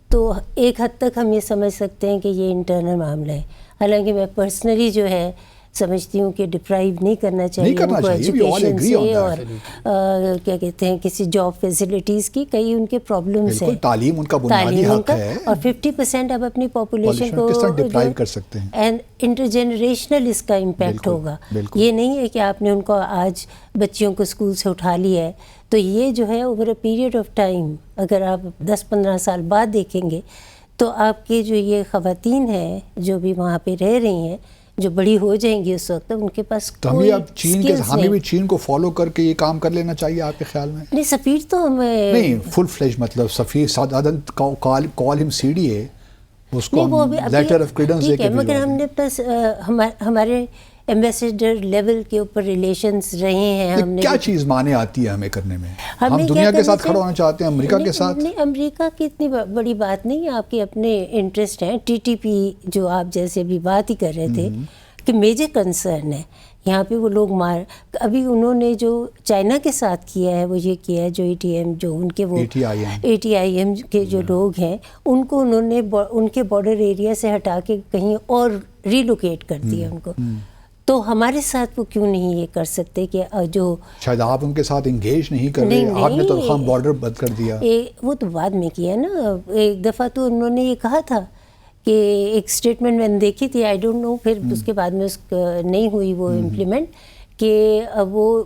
تو ایک حد تک ہم یہ سمجھ سکتے ہیں کہ یہ انٹرنل معاملہ ہے. حالانکہ میں پرسنلی جو ہے سمجھتی ہوں کہ ڈپرائیو نہیں کرنا چاہیے ان کو ایجوکیشن سے اور کیا کہتے ہیں کسی جاب فیسلٹیز کی. کئی ان کے پرابلمس ہیں، تعلیم ان کا بنیادی حق ہے، اور 50% اب اپنی پاپولیشن کو ڈپرائیو کر سکتے ہیں، اینڈ انٹر جنریشنل اس کا امپیکٹ ہوگا. یہ نہیں ہے کہ آپ نے ان کو آج بچیوں کو اسکول سے اٹھا لیا ہے، تو یہ جو ہے over a period of time اگر آپ 10-15 سال بعد دیکھیں گے تو آپ کے جو یہ خواتین ہیں جو بھی وہاں پہ رہ رہی ہیں، جو بڑی ہو جائیں گی اس وقت، ان کے پاس کوئی ہمیں بھی چین کو فالو کر کے یہ کام کر لینا چاہیے آپ کے خیال میں؟ نہیں، سفیر تو ہمیں نہیں فل فلیج، مطلب سفیر کال ہم سی ڈی اے، اس کو لیٹر آف کریڈنس دے کے، مگر ہم نے پلس ہمارے ایمبیسیڈر لیول کے اوپر ریلیشنز رہے ہیں. ہم نے کیا چیز مانے آتی ہے ہمیں کرنے میں؟ ہم دنیا کے ساتھ کھڑا ہونا چاہتے ہیں، امریکہ کے ساتھ. نہیں، امریکہ کی اتنی بڑی بات نہیں ہے، آپ کے اپنے انٹرسٹ ہیں. TTP جو آپ جیسے بھی بات ہی کر رہے تھے کہ میجر کنسرن ہے یہاں پہ. وہ لوگ ابھی انہوں نے جو چائنا کے ساتھ کیا ہے وہ یہ کیا ہے، جو ATM جو ان کے وہ ATIM کے جو لوگ ہیں ان کو انہوں نے ان کے بارڈر ایریا سے ہٹا کے کہیں اور ریلوکیٹ کر دیا ان کو. تو ہمارے ساتھ وہ کیوں نہیں یہ کر سکتے کہ جو شاید آپ ان کے ساتھ انگیج نہیں کر رہے، آپ نے تو خام بارڈر بند کر دیا. وہ تو بعد میں کیا نا. ایک دفعہ تو انہوں نے یہ کہا تھا کہ ایک اسٹیٹمنٹ میں نے دیکھی تھی، آئی ڈونٹ نو پھر اس کے بعد میں نہیں ہوئی وہ امپلیمنٹ، کہ وہ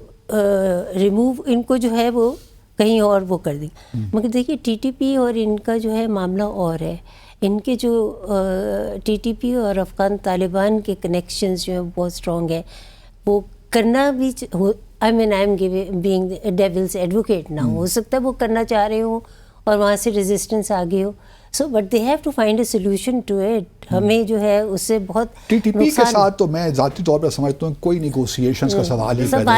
ریموو ان کو جو ہے وہ کہیں اور وہ کر دی. مگر دیکھیے TTP اور ان کا جو ہے معاملہ اور ہے. ان کے جو TTP اور افغان طالبان کے کنیکشنز جو ہیں بہت اسٹرانگ ہیں. وہ کرنا بھی I am being devils advocate نہ ہو سکتا ہے وہ کرنا چاہ رہے ہوں اور وہاں سے ریزسٹنس آ گئی ہو. So but they have to find a solution to it. ہمیں جو ہے اس سے بہت TTP کے ساتھ تو میں ذاتی طور پر سمجھتا ہوں کوئی نیگوسیشنز کا سوال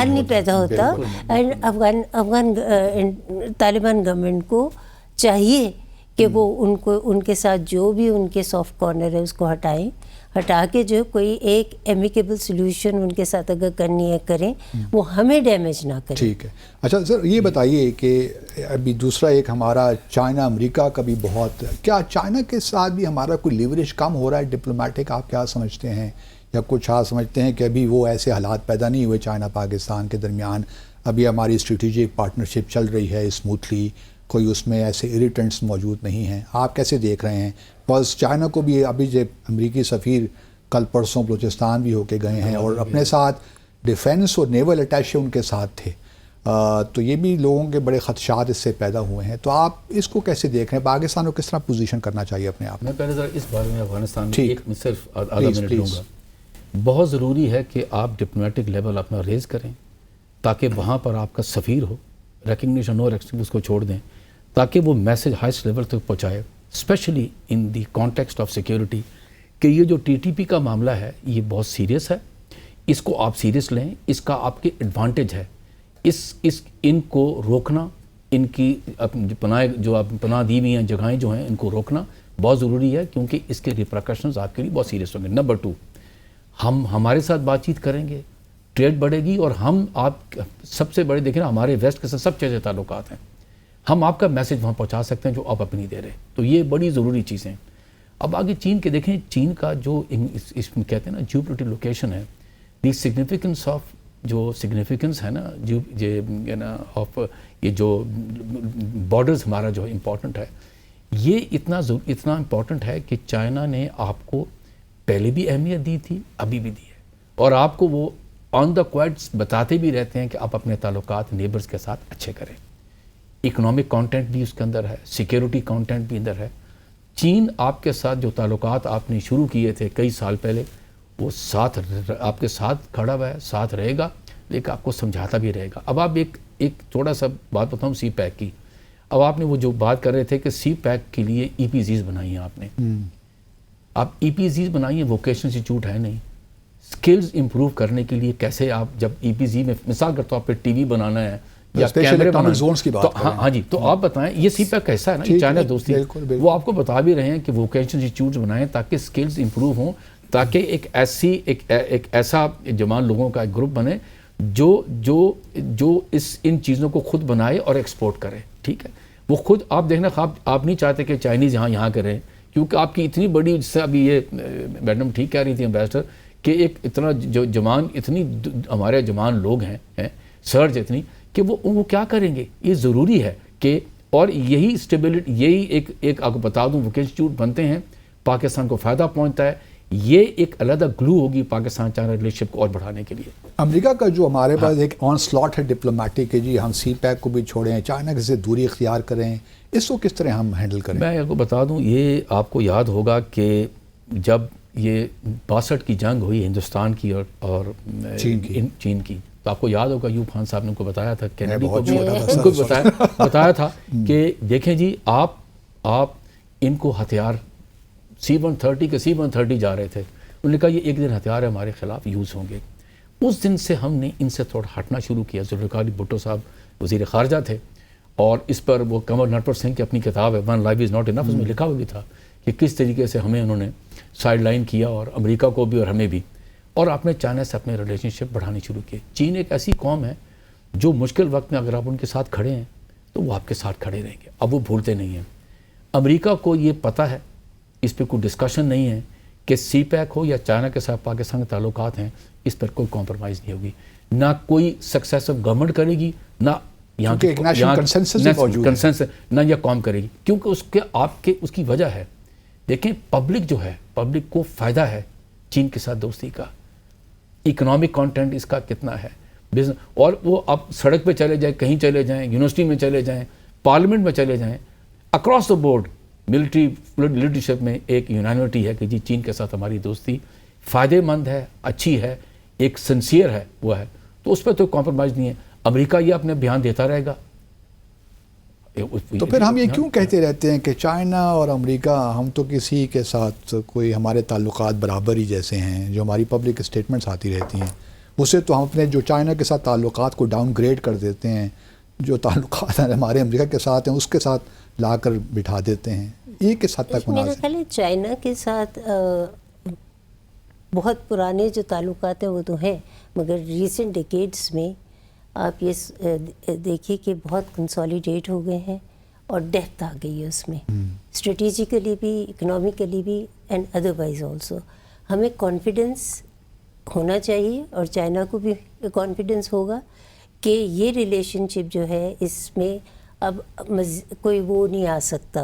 نہیں پیدا ہوتا. اینڈ افغان طالبان گورنمنٹ کو چاہیے کہ وہ ان کے ساتھ جو بھی ان کے سافٹ کارنر ہے اس کو ہٹا کے جو کوئی ایک ایمیکیبل سلوشن ان کے ساتھ اگر کرنی ہے کریں، وہ ہمیں ڈیمیج نہ کریں. ٹھیک ہے. اچھا سر یہ بتائیے کہ ابھی دوسرا ایک ہمارا چائنا امریکہ کا بھی بہت، کیا چائنا کے ساتھ بھی ہمارا کوئی لیوریج کم ہو رہا ہے ڈپلومیٹک؟ آپ کیا سمجھتے ہیں؟ یا کچھ آپ سمجھتے ہیں کہ ابھی وہ ایسے حالات پیدا نہیں ہوئے چائنا پاکستان کے درمیان، ابھی ہماری اسٹریٹجک پارٹنرشپ چل رہی ہے اسموتھلی، کوئی اس میں ایسے اریٹنٹس موجود نہیں ہیں؟ آپ کیسے دیکھ رہے ہیں؟ بس چائنا کو بھی ابھی جو امریکی سفیر کل پرسوں بلوچستان بھی ہو کے گئے ہیں اور اپنے ساتھ ڈیفینس اور نیول اٹیچے ان کے ساتھ تھے، تو یہ بھی لوگوں کے بڑے خدشات اس سے پیدا ہوئے ہیں. تو آپ اس کو کیسے دیکھ رہے ہیں؟ پاکستان کو کس طرح پوزیشن کرنا چاہیے اپنے آپ میں؟ میں پہلے ذرا اس بارے میں افغانستان میں ایک صرف آدھا منٹ لوں گا. بہت ضروری ہے کہ آپ ڈپلومیٹک لیول اپنا ریز کریں تاکہ وہاں پر آپ کا سفیر ہو، ریکگنیشن نو ریکگنیشن اس کو چھوڑ دیں تاکہ وہ میسج ہائیسٹ لیول تک پہنچائے، especially in the context of security, کہ یہ جو TTP کا معاملہ ہے یہ بہت سیریس ہے، اس کو آپ سیریس لیں، اس کا آپ کے ایڈوانٹیج ہے. ان کو روکنا، ان کی پناہ دی ہوئی ہیں جگہیں جو ہیں ان کو روکنا بہت ضروری ہے، کیونکہ اس کے ریپرکشنز آپ کے لیے بہت سیریس ہوں گے. نمبر 2، ہمارے ساتھ بات چیت کریں گے، ٹریڈ بڑھے گی، اور آپ سب سے بڑے دیکھیں نا ہمارے ویسٹ کے ساتھ سب چیزیں تعلقات ہیں، ہم آپ کا میسج وہاں پہنچا سکتے ہیں جو آپ اپنی دے رہے. تو یہ بڑی ضروری چیزیں. اب آگے چین کے دیکھیں، چین کا جو اس میں کہتے ہیں نا جیو پولیٹیکل لوکیشن ہے، دی سگنیفیکنس آف جو سگنیفیکنس ہے نا آف یہ جو بارڈرز ہمارا جو امپورٹنٹ ہے، یہ اتنا امپورٹنٹ ہے کہ چائنا نے آپ کو پہلے بھی اہمیت دی تھی، ابھی بھی دی ہے، اور آپ کو وہ آن دا کوائٹس بتاتے بھی رہتے ہیں کہ آپ اپنے تعلقات نیبرز کے ساتھ اچھے کریں. اکنامک کانٹینٹ بھی اس کے اندر ہے، سیکیورٹی کانٹینٹ بھی اندر ہے. چین آپ کے ساتھ جو تعلقات آپ نے شروع کیے تھے کئی سال پہلے، وہ آپ کے ساتھ کھڑا ہوا ہے، ساتھ رہے گا، لیکن آپ کو سمجھاتا بھی رہے گا. اب آپ ایک تھوڑا سا بات بتاؤں سی پیک کی. اب آپ نے وہ جو بات کر رہے تھے کہ سی پیک کے لیے EPZs بنائی ہیں آپ نے. آپ EPZs بنائی ہیں، ووکیشنل انسٹیٹیوٹ ہے نہیں. اسکلز امپروو کرنے کے لیے کیسے آپ جب ای پی زی میں مثال کے طور پہ ٹی وی بنانا ہے یا کیمرے بنانا ہے، ہاں جی، تو آپ بتائیں یہ سی پیک کا حصہ ہے نا، چائنا دوستی، وہ آپ کو بتا بھی رہے ہیں کہ ووکیشنل انسٹیٹیوٹس بنائیں تاکہ اسکلز امپروو ہوں، تاکہ ایک ایسا جوان لوگوں کا ایک گروپ بنے جو ان چیزوں کو خود بنائے اور ایکسپورٹ کرے. ٹھیک ہے، وہ خود آپ دیکھنا آپ نہیں چاہتے کہ چائنیز یہاں کریں، کیونکہ آپ کی اتنی بڑی، جس سے ابھی یہ میڈم ٹھیک کہہ رہی تھی ایمبیسڈر، کہ ایک اتنا جو جوان، اتنی ہمارے جوان لوگ ہیں سرج اتنی کہ وہ کیا کریں گے. یہ ضروری ہے کہ، اور یہی اسٹیبلٹی، یہی ایک آپ کو بتا دوں ووکیشنل انسٹیٹیوٹ بنتے ہیں، پاکستان کو فائدہ پہنچتا ہے. یہ ایک علیحدہ گلو ہوگی پاکستان چائنا ریلیشن شپ کو اور بڑھانے کے لیے. امریکہ کا جو ہمارے پاس ایک آن سلاٹ ہے ڈپلومیٹک کہ جی ہم سی پیک کو بھی چھوڑیں، چائنا سے دوری اختیار کریں، اس کو کس طرح ہم ہینڈل کریں؟ میں آپ کو بتا دوں، یہ آپ کو یاد ہوگا کہ جب یہ 62 کی جنگ ہوئی ہندوستان کی اور چین کی، تو آپ کو یاد ہوگا ایوب خان صاحب نے ان کو بتایا تھا، کینیڈی کو بھی ان کو بتایا تھا کہ دیکھیں جی آپ ان کو ہتھیار C-130 کے C-130 جا رہے تھے، انہوں نے کہا یہ ایک دن ہتھیار ہمارے خلاف یوز ہوں گے. اس دن سے ہم نے ان سے تھوڑا ہٹنا شروع کیا. ذوالفقار علی بھٹو صاحب وزیر خارجہ تھے، اور اس پر وہ کنور نٹور سنگھ کی اپنی کتاب ہے one life is not enough, اس میں لکھا ہوا بھی تھا کہ کس طریقے سے ہمیں انہوں نے سائڈ لائن کیا، اور امریکہ کو بھی اور ہمیں بھی، اور آپ نے چائنا سے اپنے ریلیشن شپ بڑھانی شروع کیے. چین ایک ایسی قوم ہے جو مشکل وقت میں اگر آپ ان کے ساتھ کھڑے ہیں تو وہ آپ کے ساتھ کھڑے رہیں گے. اب وہ بھولتے نہیں ہیں. امریکہ کو یہ پتہ ہے، اس پہ کوئی ڈسکشن نہیں ہے کہ سی پیک ہو یا چائنا کے ساتھ پاکستان کے تعلقات ہیں، اس پر کوئی کمپرومائز نہیں ہوگی. نہ کوئی سکسیسو گورنمنٹ کرے گی، نہ یہاں کنسنسس نہ یہ قوم کرے گی، کیونکہ اس کی وجہ ہے. دیکھیں پبلک جو ہے، پبلک کو فائدہ ہے چین کے ساتھ دوستی کا. اکنامک کانٹینٹ اس کا کتنا ہے، بزنس، اور وہ آپ سڑک پہ چلے جائیں، کہیں چلے جائیں، یونیورسٹی میں چلے جائیں، پارلیمنٹ میں چلے جائیں، across the board military leadership میں ایک یونانیمٹی ہے کہ جی چین کے ساتھ ہماری دوستی فائدہ مند ہے، اچھی ہے، ایک سنسیئر ہے، وہ ہے. تو اس پہ تو کمپرومائز نہیں ہے. امریکہ یہ اپنے بیان دیتا رہے گا. تو پھر ہم یہ کیوں کہتے رہتے ہیں کہ چائنا اور امریکہ، ہم تو کسی کے ساتھ کوئی ہمارے تعلقات برابر ہی جیسے ہیں، جو ہماری پبلک اسٹیٹمنٹس آتی رہتی ہیں اس سے تو ہم اپنے جو چائنا کے ساتھ تعلقات کو ڈاؤن گریڈ کر دیتے ہیں، جو تعلقات ہمارے امریکہ کے ساتھ ہیں اس کے ساتھ لا کر بٹھا دیتے ہیں. یہ کس حد تک میرا خیال ہے چائنا کے ساتھ بہت پرانے جو تعلقات ہیں وہ تو ہیں، مگر ریسنٹ ڈیکیڈس میں آپ یہ دیکھیے کہ بہت کنسالیڈیٹ ہو گئے ہیں اور ڈیپتھ آ گئی ہے اس میں، اسٹریٹجیکلی بھی، اکنامکلی بھی، اینڈ ادروائز آلسو. ہمیں کانفیڈنس ہونا چاہیے اور چائنا کو بھی کانفیڈنس ہوگا کہ یہ ریلیشن شپ جو ہے اس میں اب کوئی وہ نہیں آ سکتا،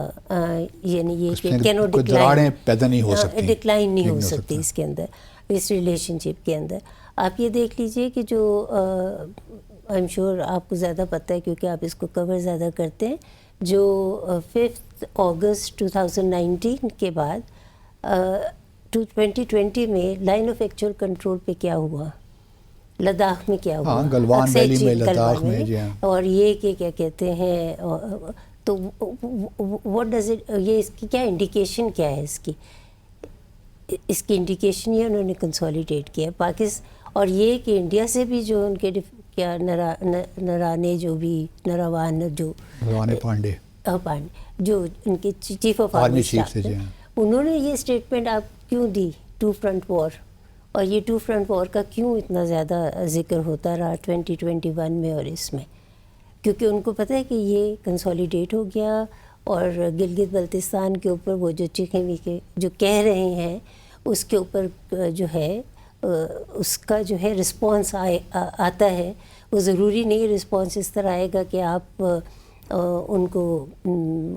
یعنی یہ کہ ڈکلائن نہیں ہو سکتی اس کے اندر، اس ریلیشن شپ کے اندر. آپ یہ دیکھ لیجئے کہ جو آئی ایم شیور آپ کو زیادہ پتہ ہے کیونکہ آپ اس کو کور زیادہ کرتے ہیں، جو 5 اگست 2019 کے بعد 2020 میں لائن آف ایکچوئل کنٹرول پہ کیا ہوا، لداخ میں کیا ہوا، گلوان ویلی میں، لداخ میں، اور یہ کہ کیا کہتے ہیں، تو واٹ ڈز اٹ، یہ اس کی کیا انڈیکیشن کیا ہے، اس کی انڈیکیشن یہ انہوں نے کنسالیڈیٹ کیا پاکستان، اور یہ کہ انڈیا سے بھی جو ان کے کیا نرانے جو بھی نراوان جو پانڈے جو ان کے چیف آف آرمی اسٹاف تھے، انہوں نے یہ اسٹیٹمنٹ آپ کیوں دی، 2 فرنٹ وار، اور یہ 2 فرنٹ وار کا کیوں اتنا زیادہ ذکر ہوتا رہا 2021 میں اور اس میں، کیونکہ ان کو پتہ ہے کہ یہ کنسالیڈیٹ ہو گیا، اور گلگت بلتستان کے اوپر وہ جو چیخیں کے جو کہہ رہے ہیں اس کے اوپر جو ہے اس کا جو ہے رسپانس آتا ہے. وہ ضروری نہیں رسپانس اس طرح آئے گا کہ آپ ان کو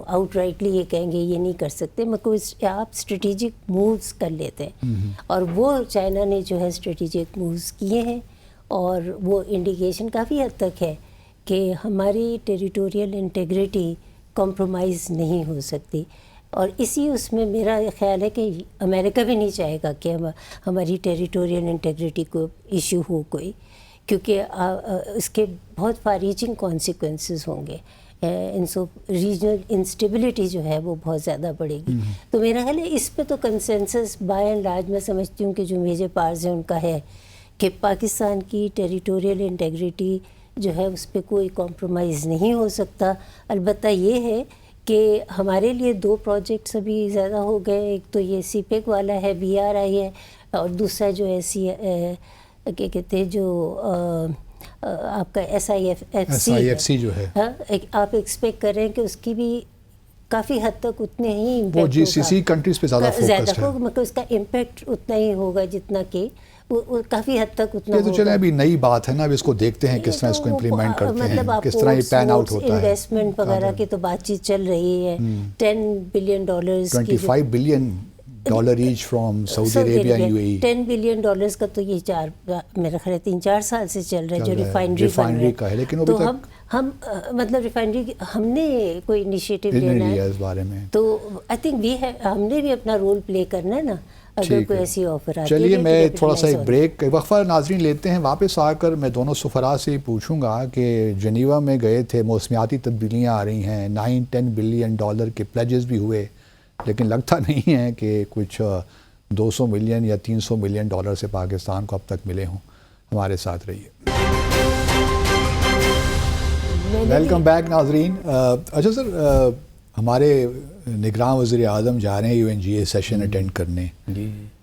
آؤٹ رائٹلی یہ کہیں گے یہ نہیں کر سکتے، مگر آپ اسٹریٹجک مووز کر لیتے ہیں، اور وہ چائنا نے جو ہے اسٹریٹجک مووز کیے ہیں، اور وہ انڈیکیشن کافی حد تک ہے کہ ہماری ٹیریٹوریل انٹیگریٹی کمپرومائز نہیں ہو سکتی. اور اسی اس میں میرا خیال ہے کہ امریکہ بھی نہیں چاہے گا کہ ہماری ٹیریٹوریل انٹیگریٹی کو ایشو ہو کوئی، کیونکہ اس کے بہت فار ریچنگ کانسیکوینسز ہوں گے. ریجنل انسٹیبلٹی جو ہے وہ بہت زیادہ بڑھے گی. تو میرا خیال ہے اس پہ تو کنسنسس بائی اینڈ لارج میں سمجھتی ہوں کہ جو میجر پارز ہیں ان کا ہے کہ پاکستان کی ٹیریٹوریل انٹیگریٹی جو ہے اس پہ کوئی کمپرومائز نہیں ہو سکتا. البتہ یہ ہے کہ ہمارے لیے 2 پروجیکٹس ابھی زیادہ ہو گئے. ایک تو یہ سی پیک والا ہے, BRI ہے, اور دوسرا جو ہے کیا کہتے ہیں جو آپ کا SIFC جو ہے, آپ ایکسپیکٹ کر رہے ہیں کہ اس کی بھی کافی حد تک اتنے ہی وہ GCC کنٹریز پہ زیادہ فوکسڈ ہے, مطلب اس کا امپیکٹ اتنا ہی ہوگا جتنا کہ وہ کافی حد تک اتنا یہ تو چلیں ابھی نئی بات ہے نا, اب اس کو دیکھتے ہیں کس طرح اس کو امپلیمنٹ کرتے ہیں, کس طرح یہ پین آؤٹ ہوتا ہے. انویسٹمنٹ وغیرہ کی تو بات چیت چل رہی ہے. $10 billion 25 billion each from Saudi Arabia UAE. $10 billion کا تو یہ میرا خیال 3-4 سال سے چل رہا ہے جو ریفائنری کا ہے. لیکن تو ہم مطلب ریفائنری ہم نے کوئی انیشیٹو لینا ہے اس بارے میں, تو آئی تھنک ہم نے بھی اپنا رول پلے کرنا ہے نا اگر کوئی ایسی آفر آتی ہے. چلیے میں تھوڑا سا ایک بریک وقفہ ناظرین لیتے ہیں. واپس آ کر میں دونوں سفراء سے پوچھوں گا کہ جنیوا میں گئے تھے, موسمیاتی تبدیلیاں آ رہی ہیں, $9-10 billion کے پلیجز بھی ہوئے, لیکن لگتا نہیں ہے کہ کچھ 200 ملین یا 300 ملین ڈالر سے پاکستان کو اب تک ملے ہوں. ہمارے ساتھ رہیے. ویلکم بیک ناظرین. اچھا سر, ہمارے نگراں وزیر اعظم جا رہے ہیں UNGA سیشن اٹینڈ کرنے.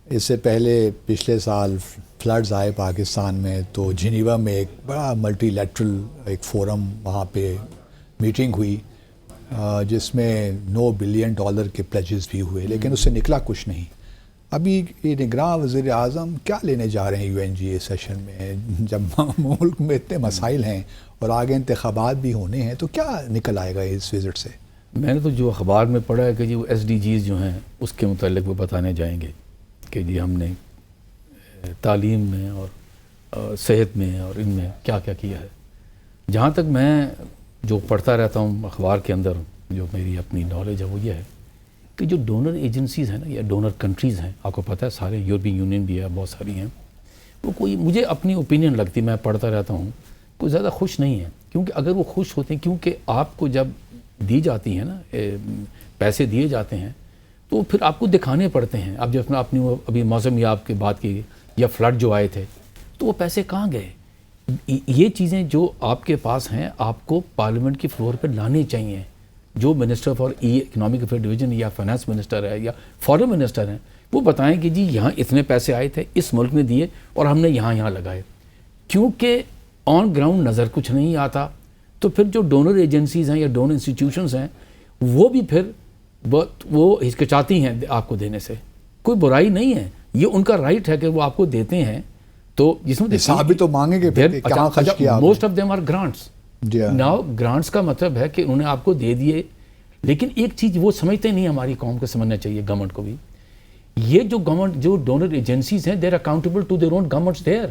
اس سے پہلے پچھلے سال فلڈز آئے پاکستان میں, تو جنیوا میں ایک بڑا ملٹی لیٹرل ایک فورم وہاں پہ میٹنگ ہوئی جس میں $9 billion کے پلیجز بھی ہوئے, لیکن اس سے نکلا کچھ نہیں. ابھی یہ نگراں وزیر اعظم کیا لینے جا رہے ہیں UNGA سیشن میں, جب ملک میں اتنے مسائل ہیں اور آگے انتخابات بھی ہونے ہیں, تو کیا نکل آئے گا اس وزٹ سے؟ میں نے تو جو اخبار میں پڑھا ہے کہ جی وہ SDGs جو ہیں اس کے متعلق وہ بتانے جائیں گے کہ جی ہم نے تعلیم میں اور صحت میں اور ان میں کیا کیا کیا ہے. جہاں تک میں جو پڑھتا رہتا ہوں اخبار کے اندر, جو میری اپنی نالج ہے وہ یہ ہے کہ جو ڈونر ایجنسیز ہیں نا یا ڈونر کنٹریز ہیں, آپ کو پتہ ہے سارے یورپین یونین بھی ہے, بہت ساری ہیں, وہ کوئی مجھے اپنی اوپینین لگتی, میں پڑھتا رہتا ہوں, کوئی زیادہ خوش نہیں ہے. کیونکہ اگر وہ خوش ہوتے ہیں, کیونکہ آپ کو جب دی جاتی ہیں نا پیسے دیے جاتے ہیں تو پھر آپ کو دکھانے پڑتے ہیں. اب جب اپنی وہ ابھی موسمیات کی بات کی یا فلڈ جو آئے تھے تو وہ پیسے کہاں گئے؟ یہ چیزیں جو آپ کے پاس ہیں آپ کو پارلیمنٹ کی فلور پہ لانے چاہیے. جو minister for economic affair division یا فائنانس منسٹر ہے یا فارن منسٹر ہیں, وہ بتائیں کہ جی یہاں اتنے پیسے آئے تھے, اس ملک نے دیے اور ہم نے یہاں لگائے. کیونکہ آن گراؤنڈ نظر کچھ نہیں آتا, تو پھر جو ڈونر ایجنسیز ہیں یا ڈونر انسٹیٹیوشنز ہیں وہ بھی پھر وہ ہچکچاتی ہیں آپ کو دینے سے. کوئی برائی نہیں ہے, یہ ان کا رائٹ ہے کہ وہ آپ کو دیتے ہیں, تو جس میں حساب بھی تو مانگیں گے کہاں خرچ کیا. Most of them are grants. Now grants کا مطلب ہے کہ انہوں نے آپ کو دے دیے, لیکن ایک چیز وہ سمجھتے نہیں, ہماری قوم کو سمجھنا چاہیے, گورنمنٹ کو بھی, یہ جو گورنمنٹ جو ڈونر ایجنسیز ہیں they are accountable to their own governments there.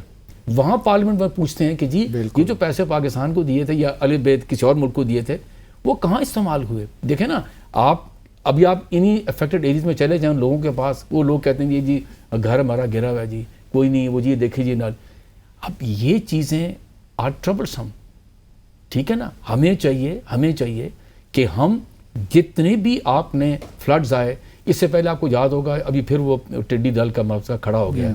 وہاں پارلیمنٹ میں پوچھتے ہیں کہ جی یہ جو پیسے پاکستان کو دیے تھے یا علی بیت کسی اور ملک کو دیے تھے وہ کہاں استعمال ہوئے. دیکھیں نا آپ انہی افیکٹڈ ایریز میں چلے جائیں لوگوں کے پاس, وہ لوگ کہتے ہیں جی گھر ہمارا گرا ہوا ہے جی, کوئی نہیں, وہ جی دیکھیں جی. اب یہ چیزیں آر ٹربلسم, ٹھیک ہے نا. ہمیں چاہیے کہ ہم جتنے بھی آپ نے فلڈز آئے, اس سے پہلے آپ کو یاد ہوگا ابھی پھر وہ ٹڈی دل کا مسئلہ کھڑا ہو گیا,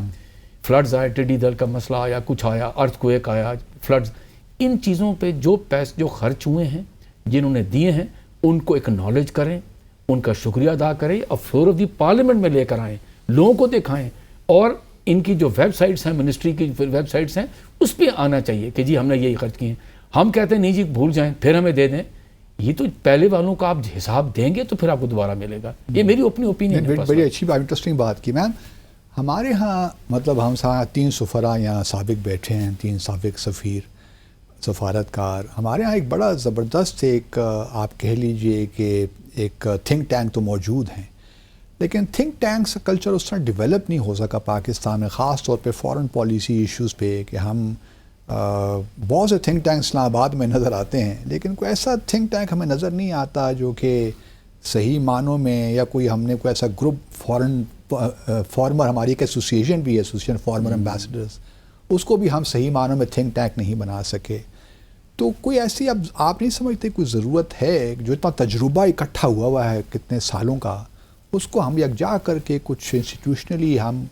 فلڈز آئے, ٹڈی دل کا مسئلہ آیا, کچھ آیا, ارتھ کویک آیا, فلڈز, ان چیزوں پہ جو پیسے جو خرچ ہوئے ہیں جنہوں نے دیے ہیں ان کو اکنالج کریں, ان کا شکریہ ادا کریں اور فلور آف دی پارلیمنٹ میں لے کر آئیں, لوگوں کو دکھائیں, اور ان کی جو ویب سائٹس ہیں, منسٹری کی ویب سائٹس ہیں, اس پہ آنا چاہیے کہ جی ہم نے یہی خرچ کیے ہیں. ہم کہتے ہیں نہیں جی بھول جائیں پھر ہمیں دے دیں. یہ تو پہلے والوں کا آپ حساب دیں گے تو پھر آپ کو دوبارہ ملے گا. یہ میری اپنی اوپینین ہے. بڑی اچھی بات, انٹرسٹنگ بات کی میم. ہمارے ہاں مطلب ہم 3 سفراء یہاں سابق بیٹھے ہیں, 3 سابق سفیر سفارتکار. ہمارے ہاں ایک بڑا زبردست ایک آپ کہہ لیجئے کہ ایک تھنک ٹینک تو موجود ہیں, لیکن تھنک ٹینکس کا کلچر اس طرح ڈیولپ نہیں ہو سکا پاکستان میں, خاص طور پہ فارن پالیسی ایشوز پہ. کہ ہم بہت سے تھنک ٹینک اسلام آباد میں نظر آتے ہیں, لیکن کوئی ایسا تھنک ٹینک ہمیں نظر نہیں آتا جو کہ صحیح معنوں میں, یا کوئی ہم نے کوئی ایسا گروپ فارمر, ہماری ایک ایسوسیشن بھی ہے, ایسوسیشن فارمر ایمبیسڈرز, اس کو بھی ہم صحیح معنوں میں تھنک ٹینک نہیں بنا سکے. تو کوئی ایسی اب آپ نہیں سمجھتے کوئی ضرورت ہے جو اتنا تجربہ اکٹھا ہوا ہے کتنے سالوں کا، اس کو ہم یکجا کر کے کچھ انسٹیٹیوشنلی ہم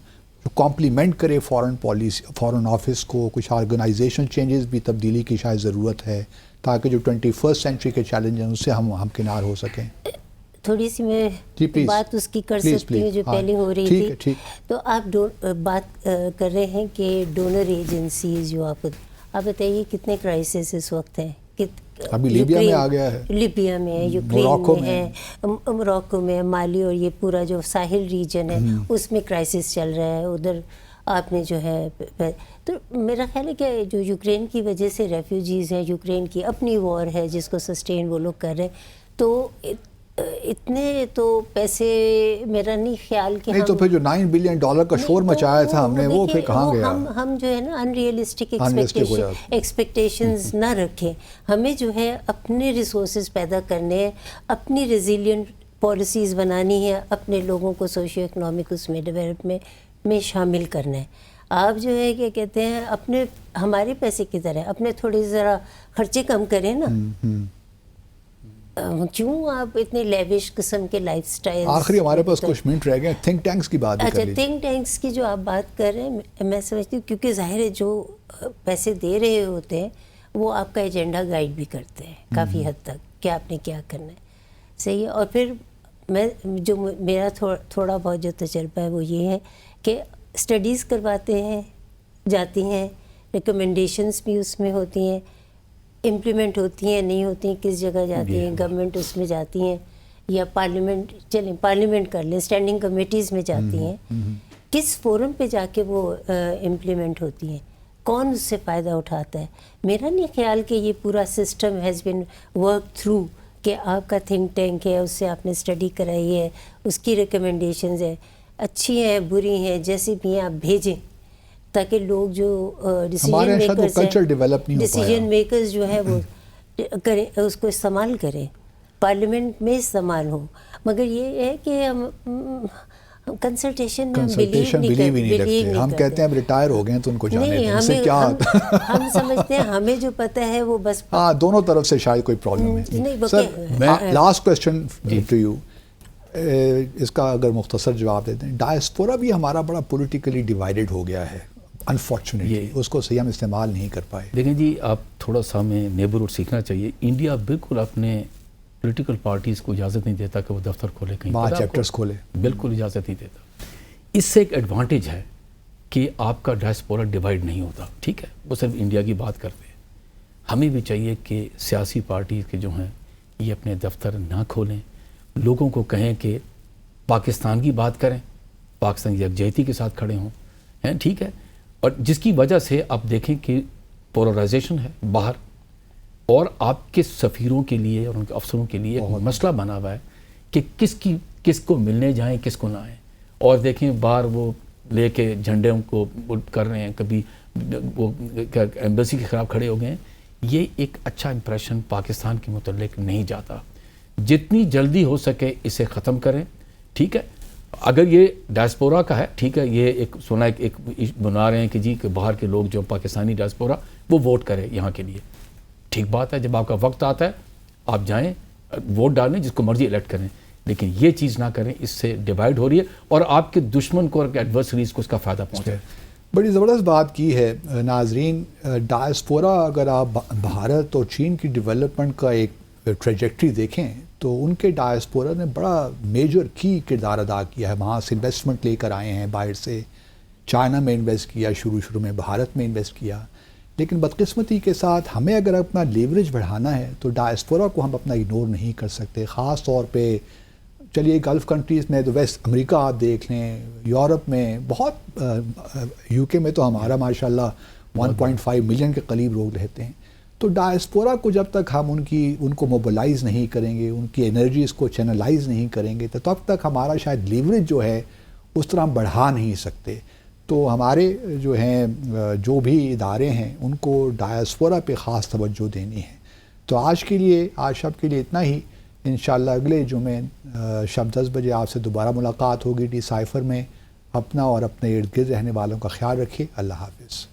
کمپلیمنٹ کرے فارن پالیسی، فارن آفس کو، کچھ آرگنائزیشن چینجز بھی تبدیلی کی شاید ضرورت ہے تاکہ جو 21 سینچری کے چیلنج ہیں اس سے ہم کنار ہو سکیں؟ تھوڑی سی میں بات اس کی کر سکتی ہوں جو پہلے ہو رہی تھی. تو آپ بات کر رہے ہیں کہ ڈونر ایجنسیز جو آپ بتائیے کتنے کرائسس اس وقت ہیں. ابھی لیبیا میں آ گیا ہے، لیبیا میں ہے، یوکرین میں ہے، موراکو میں، مالی، اور یہ پورا جو ساحل ریجن ہے اس میں کرائسس چل رہا ہے. ادھر آپ نے جو ہے تو میرا خیال ہے کہ جو یوکرین کی وجہ سے ریفیوجیز ہیں، یوکرین کی اپنی وار ہے جس کو سسٹین وہ لوگ کر رہے ہیں، تو اتنے تو پیسے میرا نہیں خیال کہ نہیں تو پھر جو $9 بلین کا شور مچایا تھا ہم نے وہ پھر کہاں گیا؟ ہم جو ہے نا ان ریئلسٹک ایکسپیکٹیشنز نہ رکھیں. ہمیں جو ہے اپنے ریسورسز پیدا کرنے ہیں، اپنی ریزیلینٹ پالیسیز بنانی ہے، اپنے لوگوں کو سوشیو اکنامک اس میں ڈیولپمنٹ میں شامل کرنا ہے. آپ جو ہے کیا کہتے ہیں اپنے ہمارے پیسے کی طرح اپنے تھوڑے ذرا خرچے کم کریں نا. کیوں آپ اتنے لیوش قسم کے لائف سٹائل. آخری ہمارے پاس کچھ منٹ رہ گئے، تھنک ٹینکس کی بات بھی کر لیجیے. تھنک ٹینکس کی جو آپ بات کر رہے ہیں میں سمجھتی ہوں کیونکہ ظاہر ہے جو پیسے دے رہے ہوتے ہیں وہ آپ کا ایجنڈا گائیڈ بھی کرتے ہیں کافی حد تک کہ آپ نے کیا کرنا ہے. صحیح ہے. اور پھر میں جو میرا تھوڑا بہت جو تجربہ ہے وہ یہ ہے کہ اسٹڈیز کرواتے ہیں، جاتی ہیں، ریکمنڈیشنز بھی اس میں ہوتی ہیں، امپلیمنٹ ہوتی ہیں نہیں ہوتی ہیں، کس جگہ جاتی ہیں، گورنمنٹ اس میں جاتی ہیں یا پارلیمنٹ، چلیں پارلیمنٹ کر لیں، اسٹینڈنگ کمیٹیز میں جاتی ہیں، کس فورم پہ جا کے وہ امپلیمنٹ ہوتی ہیں، کون اس سے فائدہ اٹھاتا ہے. میرا نہیں خیال کہ یہ پورا system has been work through کہ آپ کا تھنک ٹینک ہے، اس سے آپ نے اسٹڈی کرائی ہے، اس کی ریکمنڈیشنز ہیں، اچھی ہیں بری ہیں جیسی بھی ہیں آپ بھیجیں تاکہ لوگ جو ڈیسیجن میکرز جو ہے وہ کریں، اس کو استعمال کریں، پارلیمنٹ میں استعمال ہو. مگر یہ ہے کہ ہم کنسلٹیشن میں بلیو نہیں رکھتے. ہم کہتے ہیں اب ریٹائر ہو گئے ہیں تو ان کو جانے دیں، اس سے کیا ہوتا. ہم سمجھتے ہیں ہمیں جو پتہ ہے وہ بس ہاں دونوں طرف سے شاید کوئی پرابلم ہے. Sir last question to you, اس کا اگر مختصر جواب دے دیں. ڈائسپورا بھی ہمارا بڑا پولیٹیکلی ڈیوائیڈڈ ہو گیا ہے انفارچونیٹلی، اس کو صحیح ہم استعمال نہیں کر پائے. دیکھیں جی آپ تھوڑا سا ہمیں نیبرہڈ سیکھنا چاہیے. انڈیا بالکل اپنے پولیٹیکل پارٹیز کو اجازت نہیں دیتا کہ وہ دفتر کھولے، کہیں وہاں چیپٹرز کھولے، بالکل اجازت نہیں دیتا. اس سے ایک ایڈوانٹیج ہے کہ آپ کا ڈائسپورا ڈیوائیڈ نہیں ہوتا. ٹھیک ہے، وہ صرف انڈیا کی بات کرتے ہیں. ہمیں بھی چاہیے کہ سیاسی پارٹیز کے جو ہیں یہ اپنے دفتر نہ کھولیں، لوگوں کو کہیں کہ پاکستان کی بات کریں، پاکستان کی یکجہتی کے ساتھ کھڑے ہوں ہیں. ٹھیک ہے. اور جس کی وجہ سے آپ دیکھیں کہ پولرائزیشن ہے باہر، اور آپ کے سفیروں کے لیے اور ان کے افسروں کے لیے ایک مسئلہ بنا ہوا ہے کہ کس کو ملنے جائیں، کس کو نہ آئیں. اور دیکھیں باہر وہ لے کے جھنڈے کو کر رہے ہیں، کبھی وہ ایمبیسی کے خلاف کھڑے ہو گئے ہیں. یہ ایک اچھا امپریشن پاکستان کے متعلق نہیں جاتا. جتنی جلدی ہو سکے اسے ختم کریں. ٹھیک ہے. اگر یہ ڈائسپورا کا ہے، ٹھیک ہے، یہ ایک سنا ایک بنا رہے ہیں کہ جی کہ باہر کے لوگ جو پاکستانی ڈائسپورا وہ ووٹ کرے یہاں کے لیے. ٹھیک بات ہے، جب آپ کا وقت آتا ہے آپ جائیں ووٹ ڈالیں، جس کو مرضی الیکٹ کریں، لیکن یہ چیز نہ کریں. اس سے ڈیوائیڈ ہو رہی ہے اور آپ کے دشمن کو اور ایڈورسریز کو اس کا فائدہ پہنچا ہے. بڑی زبردست بات کی ہے. ناظرین، ڈائسپورا اگر آپ بھارت اور چین کی ڈیولپمنٹ کا ایک ٹریجیکٹری دیکھیں تو ان کے ڈائسپورا نے بڑا میجر کی کردار ادا کیا ہے. وہاں سے انویسٹمنٹ لے کر آئے ہیں، باہر سے چائنا میں انویسٹ کیا، شروع میں بھارت میں انویسٹ کیا. لیکن بدقسمتی کے ساتھ ہمیں اگر اپنا لیوریج بڑھانا ہے تو ڈائسپورا کو ہم اپنا اگنور نہیں کر سکتے. خاص طور پہ چلیے گلف کنٹریز میں تو ویسٹ امریکہ آپ دیکھ لیں، یورپ میں بہت، یو کے میں تو ہمارا ماشاءاللہ 1.5 ملین کے قریب لوگ رہتے ہیں. تو ڈائسپورا کو جب تک ہم ان کو موبلائز نہیں کریں گے، ان کی انرجیز کو چینلائز نہیں کریں گے تو تب تک ہمارا شاید لیوریج جو ہے اس طرح ہم بڑھا نہیں سکتے. تو ہمارے جو ہیں جو بھی ادارے ہیں ان کو ڈائسپورا پہ خاص توجہ دینی ہے. تو آج شب کے لیے اتنا ہی. انشاءاللہ اگلے جمعے شب 10 بجے آپ سے دوبارہ ملاقات ہوگی ڈی سائفر میں. اپنا اور اپنے ارد گرد رہنے والوں کا خیال رکھیے. اللہ حافظ.